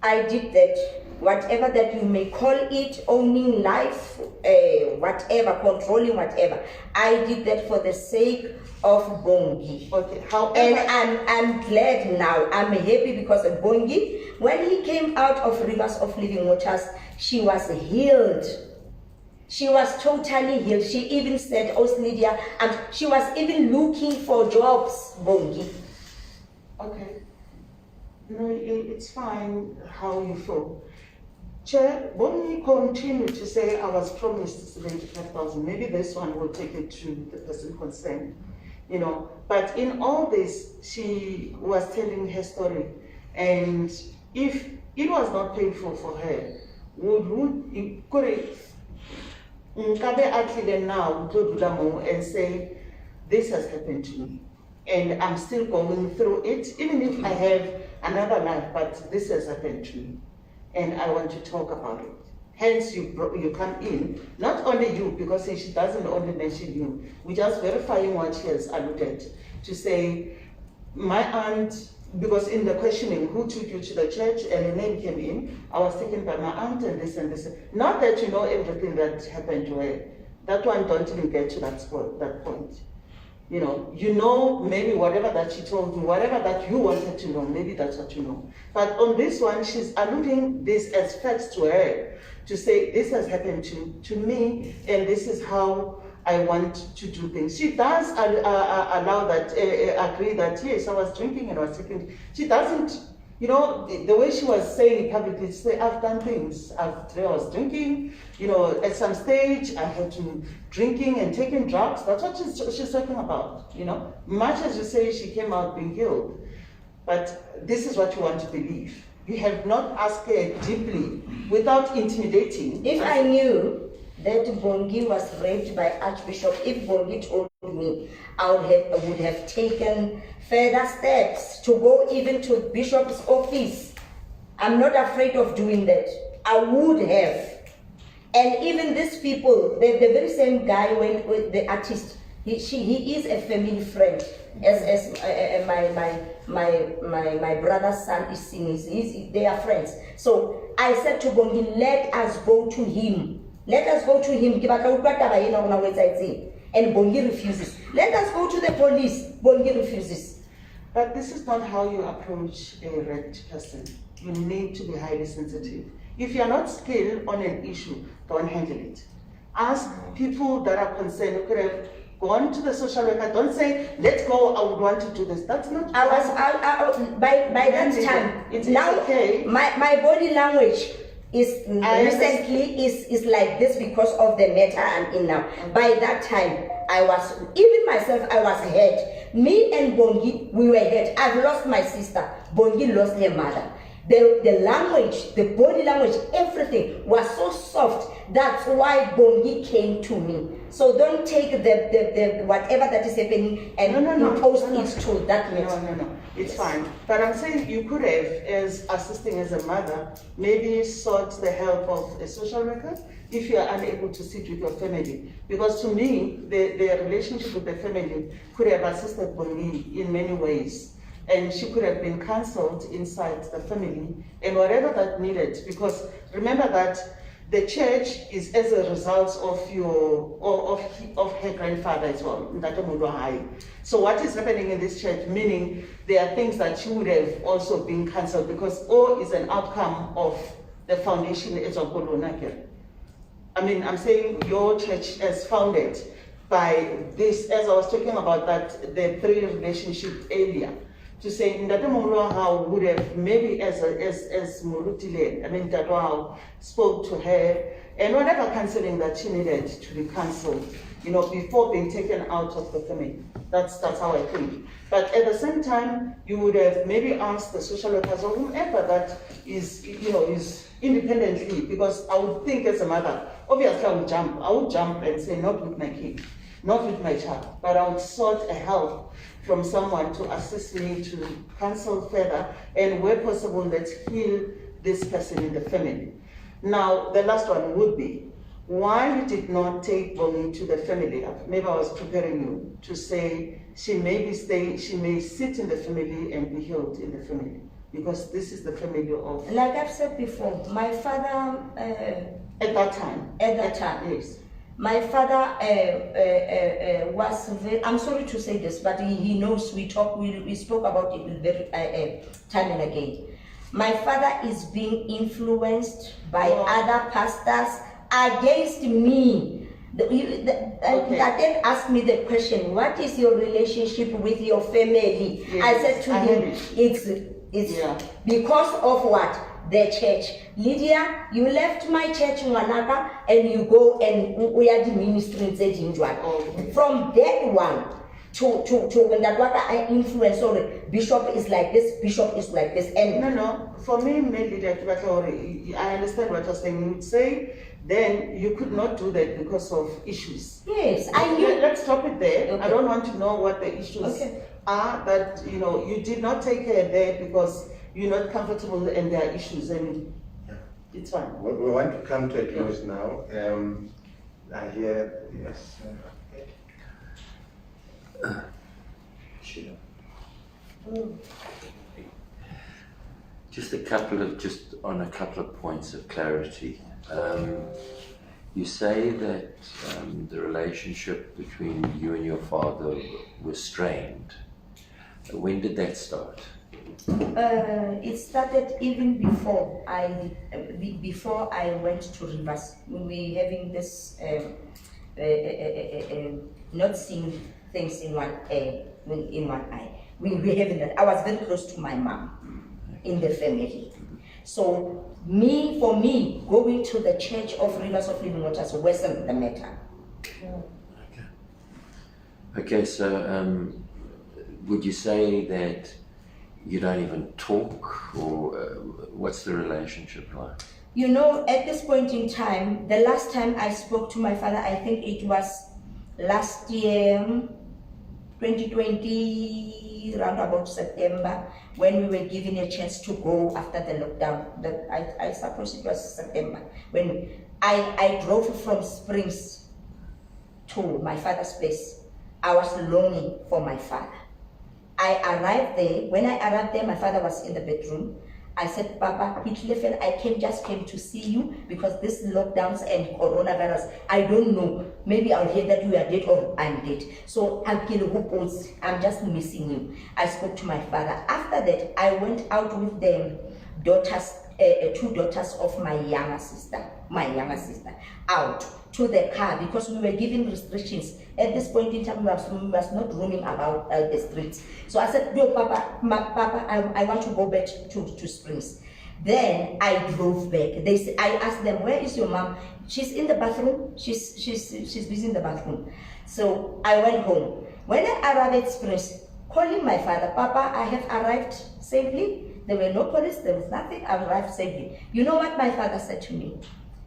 I did that. Whatever that you may call it, owning life, whatever, controlling whatever. I did that for the sake of Bongi. Okay. And I'm glad now. I'm happy because of Bongi. When he came out of Rivers of Living Waters, she was healed. She was totally healed. She even said, "Oh, Lydia," and she was even looking for jobs, Bongi. Okay. No, it's fine how you feel. Chair, Bongi continued to say, "I was promised 75,000. Maybe this one will take it to the person concerned, But in all this, she was telling her story, and if it was not painful for her, could it now and say, this has happened to me, and I'm still going through it, even if I have another life, but this has happened to me. And I want to talk about it." Hence, you come in, not only you, because she doesn't only mention you. We're just verifying what she has alluded to say. My aunt because in the questioning, who took you to the church, and a name came in, I was taken by my aunt and this and this. Not that you know everything that happened to her. That one don't even get to that point. You know maybe whatever that she told you, whatever that you wanted to know, maybe that's what you know. But on this one, she's alluding this as facts to her, to say this has happened to me, and this is how I want to do things. She does allow that, agree that yes, I was drinking and I was taking. She doesn't, the way she was saying it publicly, she say, I've done things. I was drinking, at some stage I had to drinking and taking drugs. That's what she's talking about, Much as you say she came out being healed, but this is what you want to believe. You have not asked her deeply without intimidating. If I knew that Bongi was raped by Archbishop, if Bongi told me, I would have taken further steps to go even to Bishop's office. I'm not afraid of doing that. I would have. And even these people, the very same guy went with the artist, he is a family friend, as my brother's son is singing. They are friends. So I said to Bongi, let us go to him. Let us go to him. And Bongi refuses. Let us go to the police. Bongi refuses. But this is not how you approach a raped person. You need to be highly sensitive. If you are not skilled on an issue, don't handle it. Ask people that are concerned who could have gone to the social worker. Don't say, let's go, I would want to do this. That's not by that time. It's now, okay. My body language is like this because of the matter I'm in now. By that time, I was hurt. Me and Bongi, we were hurt. I've lost my sister. Bongi lost her mother. The language, the body language, everything was so soft. That's why Bongi came to me. So don't take the whatever that is happening and impose it to that matter. No. It's fine. But I'm saying you could have, as assisting as a mother, maybe sought the help of a social worker if you are unable to sit with your family. Because to me, the relationship with the family could have assisted Bongi in many ways. And she could have been counseled inside the family and whatever that needed. Because remember that the church is as a result of her grandfather as well. So what is happening in this church, meaning there are things that she would have also been cancelled because all is an outcome of the foundation. I mean, I'm saying your church is founded by this, as I was talking about that, the three relationship earlier. To say Ndate Mongloa would have maybe as Murutile, I mean Dadwao spoke to her and whatever counseling that she needed to be cancelled, before being taken out of the family. That's how I think. But at the same time, you would have maybe asked the social workers or whomever that is independently, because I would think as a mother, obviously I would jump and say, not with my kid, not with my child, but I would sought a help from someone to assist me to counsel further and where possible, let's heal this person in the family. Now, the last one would be, why you did not take Bongi to the family? Maybe I was preparing you to say she may sit in the family and be healed in the family, because this is the family of... Like I've said before, my father... At that time, yes. My father was very, I'm sorry to say this, but he knows we spoke about it very time and again. My father is being influenced by other pastors against me. That then asked me the question, what is your relationship with your family? Yes, I said to him, it's because of what? The church. Lydia, you left my church Wanaka and you go and we are the ministering from that one to when that what I influence, sorry, bishop is like this, bishop is like this. And no. For me, I understand what you're saying. You would say then you could not do that because of issues. Yes, I knew. Let's stop it there. Okay. I don't want to know what the issues are, but you did not take her there because you're not comfortable and there are issues, and it's fine. We want to come to a close now. I hear, yes. Just on a couple of points of clarity. You say that the relationship between you and your father was strained. When did that start? It started even before I went to Rivers. We were having this not seeing things in one eye. We were having that. I was very close to my mom in the family. So for me, going to the Church of Rivers of Living Waters wasn't the matter. Okay, so would you say that you don't even talk, or what's the relationship like? You know, at this point in time, the last time I spoke to my father, I think it was last year, 2020, around about September, when we were given a chance to go after the lockdown. I suppose it was September, when I drove from Springs to my father's place. I was longing for my father. I arrived there. When I arrived there, my father was in the bedroom. I said, Papa, I just came to see you because this lockdowns and coronavirus, I don't know. Maybe I'll hear that you are dead or I'm dead. So I'm just missing you. I spoke to my father. After that, I went out with the daughters, two daughters of my younger sister, out to the car because we were given restrictions. At this point in time, we was not roaming about the streets. So I said, no, Papa, I want to go back to Springs. Then I drove back. I asked them, where is your mom? She's in the bathroom. She's busy in the bathroom. So I went home. When I arrived at Springs, calling my father, Papa, I have arrived safely. There were no police, there was nothing. I arrived safely. You know what my father said to me?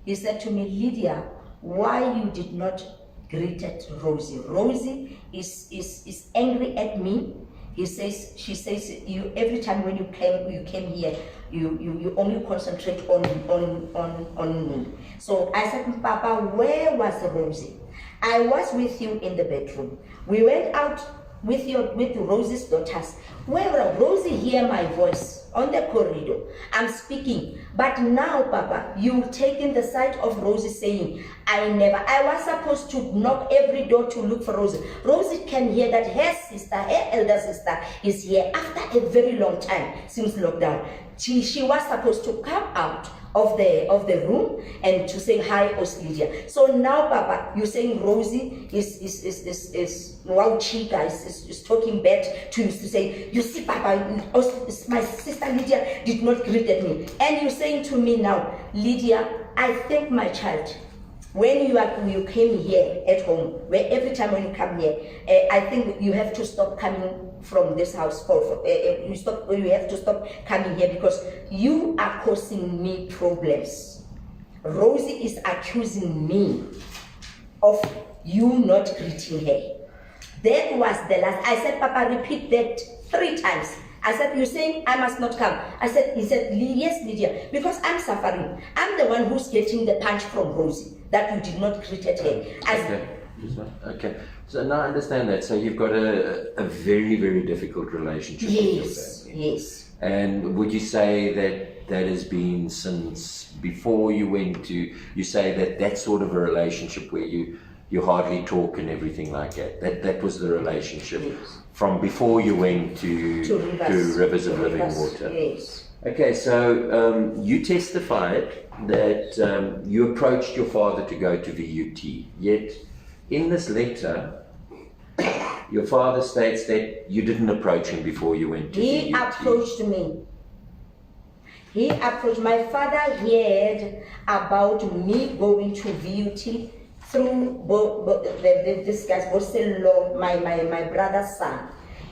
He said to me, Lydia, why you did not greeted Rosie? Rosie is angry at me. She says you every time when you came here, you only concentrate on me. So I said, Papa, where was Rosie? I was with you in the bedroom. We went out with Rosie's daughters. Where Rosie hear my voice on the corridor, I'm speaking. But now, Papa, you taking the side of Rosie saying, I was supposed to knock every door to look for Rosie. Rosie can hear that her elder sister is here after a very long time since lockdown. She was supposed to come out of the room and to say hi, Lydia. So now, Papa, you're saying Rosie is talking bad to you to say, you see, Papa, my sister Lydia did not greet me. And you're saying to me now, Lydia, I think my child, when you came here at home, where every time when you come here, I think you have to stop coming from this house. You have to stop coming here because you are causing me problems. Rosie is accusing me of you not greeting her. That was the last. I said, Papa, repeat that 3 times. I said, you're saying I must not come. He said, yes, Lydia, because I'm suffering. I'm the one who's getting the punch from Rosie that you did not greet her. Okay. So now I understand that. So you've got a very, very difficult relationship with your family. Yes. And would you say that has been since before you went to, you say that sort of a relationship where you hardly talk and everything like that. That was the relationship from before you went to Rivers of Living Water. Yes. Okay, so you testified that you approached your father to go to VUT, yet in this letter, your father states that you didn't approach him before you went to VUT. He approached me. My father heard about me going to VUT through this guy's Boselo, my brother's son.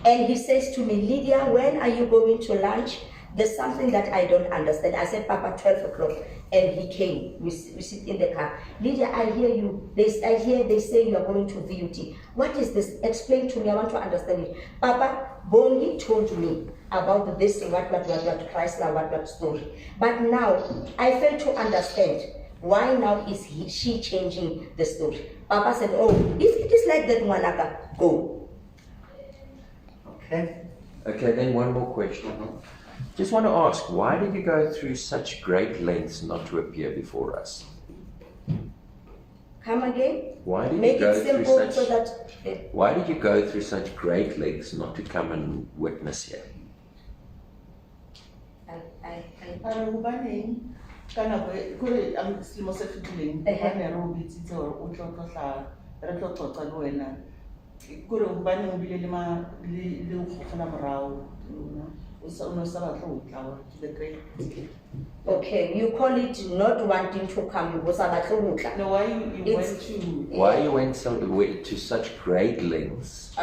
And he says to me, Lydia, when are you going to lunch? There's something that I don't understand. I said, Papa, 12 o'clock. And he came. We sit in the car. Lydia, I hear you. I hear they say you are going to VUT. What is this? Explain to me. I want to understand it. Papa, Bonnie told me about this, what, Chrysler, what story. But now, I fail to understand. Why now is she changing the story? Papa said, oh, if it is like that, Wanaka, go. Okay, then one more question. Just want to ask, why did you go through such great lengths not to appear before us? Come again? Why did Make you go it simple through so such? that. Why did you go through such great lengths not to come and witness here? Hobaneng ka nako kore selemo se fetileng ba ne re o bitsitse gore o tlo tlotla re tlo tlotla le wena kore hobaneng o bile le o gogela morao o no sa batla o tla to the great. Okay, you call it not wanting to come. No, why you went to? Why you went to such great lengths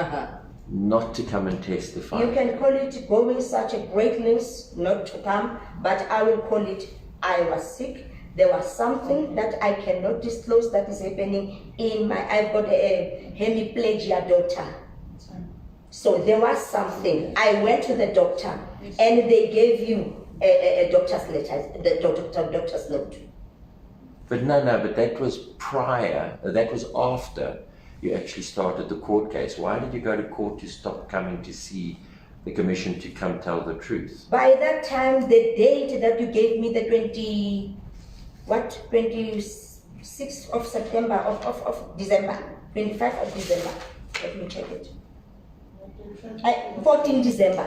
not to come and testify? You can call it going such a great lengths not to come, but I will call it I was sick. There was something that I cannot disclose that is happening in my. I've got a hemiplegia daughter. So there was something. I went to the doctor, and they gave you a doctor's letter, the doctor's note. But but that was prior, that was after you actually started the court case. Why did you go to court to stop coming to see the commission to come tell the truth? By that time, the date that you gave me, the 26th of September, of December, 25th of December, let me check it. 14 December.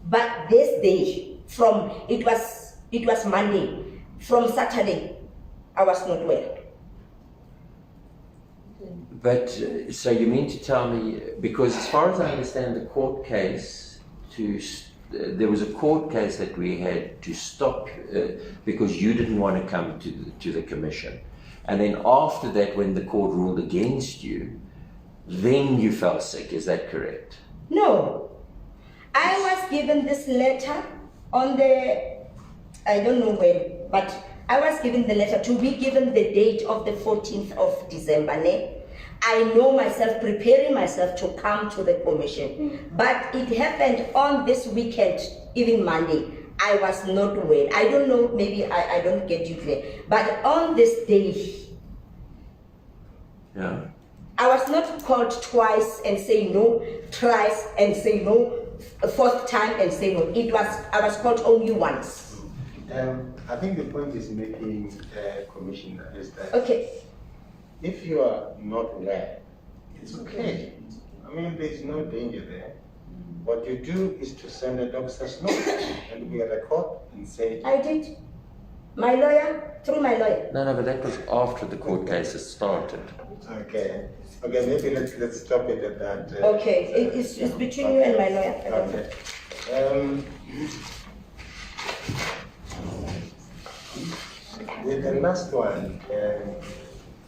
But this day, it was Monday, from Saturday, I was not well. But so you mean to tell me, because as far as I understand the court case, there was a court case that we had to stop because you didn't want to come to the commission, and then after that, when the court ruled against you, then you fell sick. Is that correct? No, I was given this letter on the, I don't know when, but I was given the letter to be given the date of the 14th of December. I know myself, preparing myself to come to the commission, but it happened on this weekend, even Monday. I was not well. I don't know, maybe I don't get you clear, but on this day, yeah, I was not called twice and say no, thrice and say no, a fourth time and say no. I was called only once. I think the point is making, Commissioner, is that if you are not well, it's okay. I mean, there's no danger there. What you do is to send a doctor's note and we record and say. I did. My lawyer, through my lawyer. No, but that was after the court case had started. Okay, maybe let's stop it at that. Okay, it's between you and my lawyer. Okay. The last one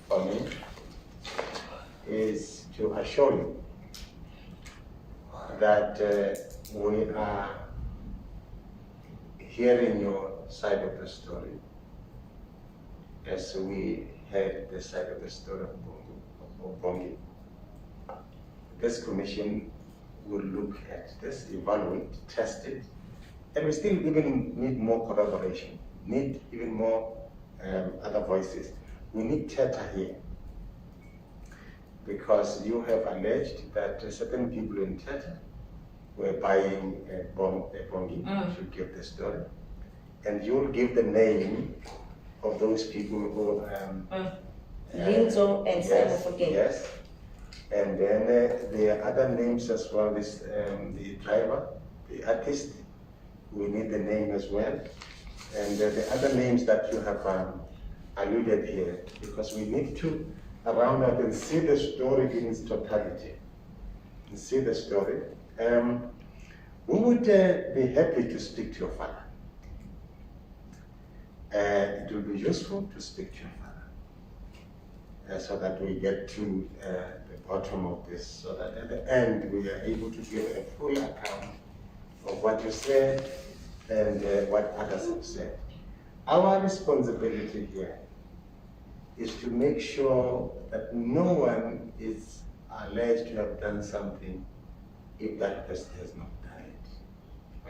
for me is to assure you that we are hearing your side of the story as we heard the side of the story of Bongi. This commission will look at this, evaluate, test it, and we still even need more collaboration, need even more other voices. We need theater here, because you have alleged that certain people in theater were buying a Bongi to give the story, and you'll give the name of those people who Linzo and Simon Forget. Yes, and then there are other names as well. This the driver, the artist. We need the name as well, and the other names that you have alluded here, because we need to round up and see the story in its totality. And see the story. We would be happy to speak to your father. It will be useful to speak to your father, so that we get to the bottom of this, so that at the end we are able to give a full account of what you said and what others have said. Our responsibility here is to make sure that no one is alleged to have done something if that person has not done it.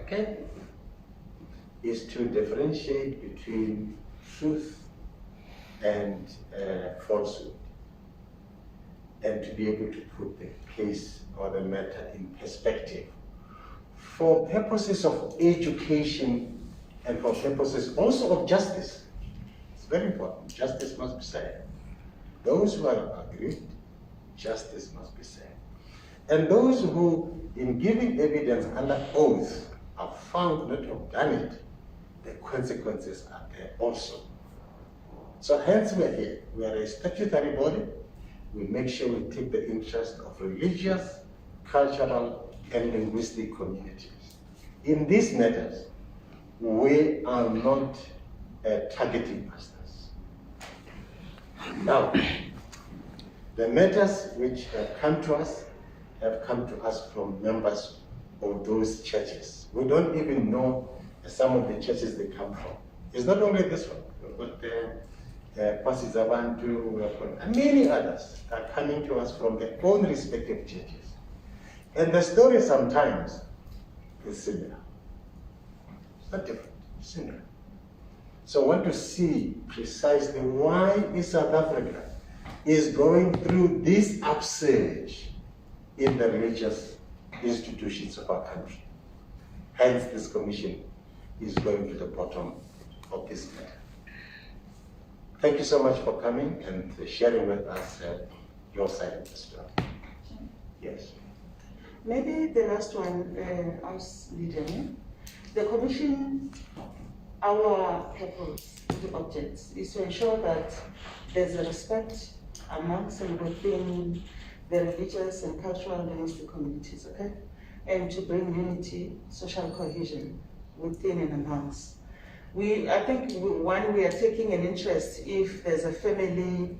Okay? Is to differentiate between truth and falsehood, and to be able to put the case or the matter in perspective for purposes of education and for purposes also of justice, it's very important, justice must be said. Those who are aggrieved, justice must be said. And those who, in giving evidence under oath, are found not to have done it, the consequences are there also. So hence we are here. We are a statutory body. We make sure we take the interest of religious, cultural, and linguistic communities. In these matters, we are not targeting masters. Now, the matters which have come to us from members of those churches. We don't even know some of the churches they come from. It's not only this one. We've got Pasizabantu, and many others are coming to us from their own respective churches. And the story sometimes is similar. It's not different, it's similar. So I want to see precisely why is South Africa is going through this upsurge in the religious institutions of our country. Hence, this commission is going to the bottom of this matter. Thank you so much for coming and sharing with us your side of the story. Yes. Maybe the last one, as Lydia, the commission, our purpose, the objects, is to ensure that there's a respect amongst and within the religious and cultural and linguistic communities, okay? And to bring unity, social cohesion within and amongst. I think one, we are taking an interest if there's a family,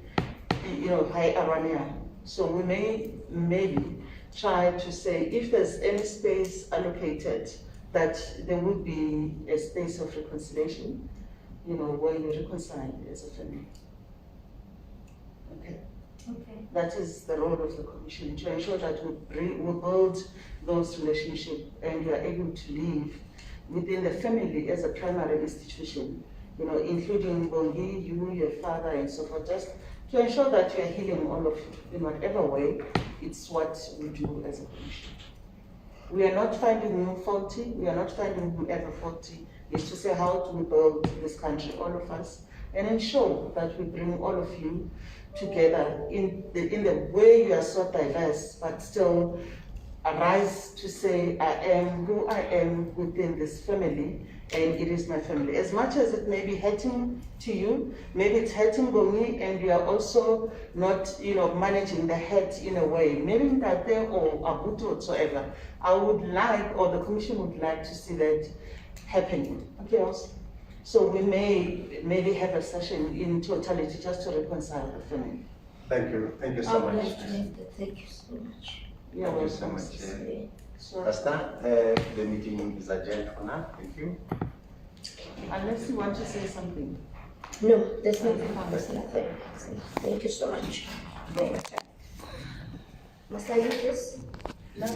high Arania. So we may maybe try to say if there's any space allocated, that there would be a space of reconciliation, where you reconcile as a family. Okay. Okay. That is the role of the commission, to ensure that we build those relationships and we are able to live within the family as a primary institution, including Bongi, you, your father, and so forth, just to ensure that we are healing all of you in whatever way. It's what we do as a commission. We are not finding you faulty, we are not finding whoever faulty. It's to say how do we build this country, all of us, and ensure that we bring all of you together in the way you are so diverse, but still arise to say, I am who I am within this family, and it is my family. As much as it may be hurting to you, maybe it's hurting Bongi, and you are also not, managing the hurt in a way. Maybe that they or Abutu whatsoever. I would like, or the commission would like to see that happening. Okay, also. So we may maybe have a session in totality just to reconcile the family. Thank you so much. Thank you so much. Thank you so much. Pastor, the meeting is adjourned for now. Thank you. Unless you want to say something. No, there's nothing. Thank you so much. Must I leave this? No.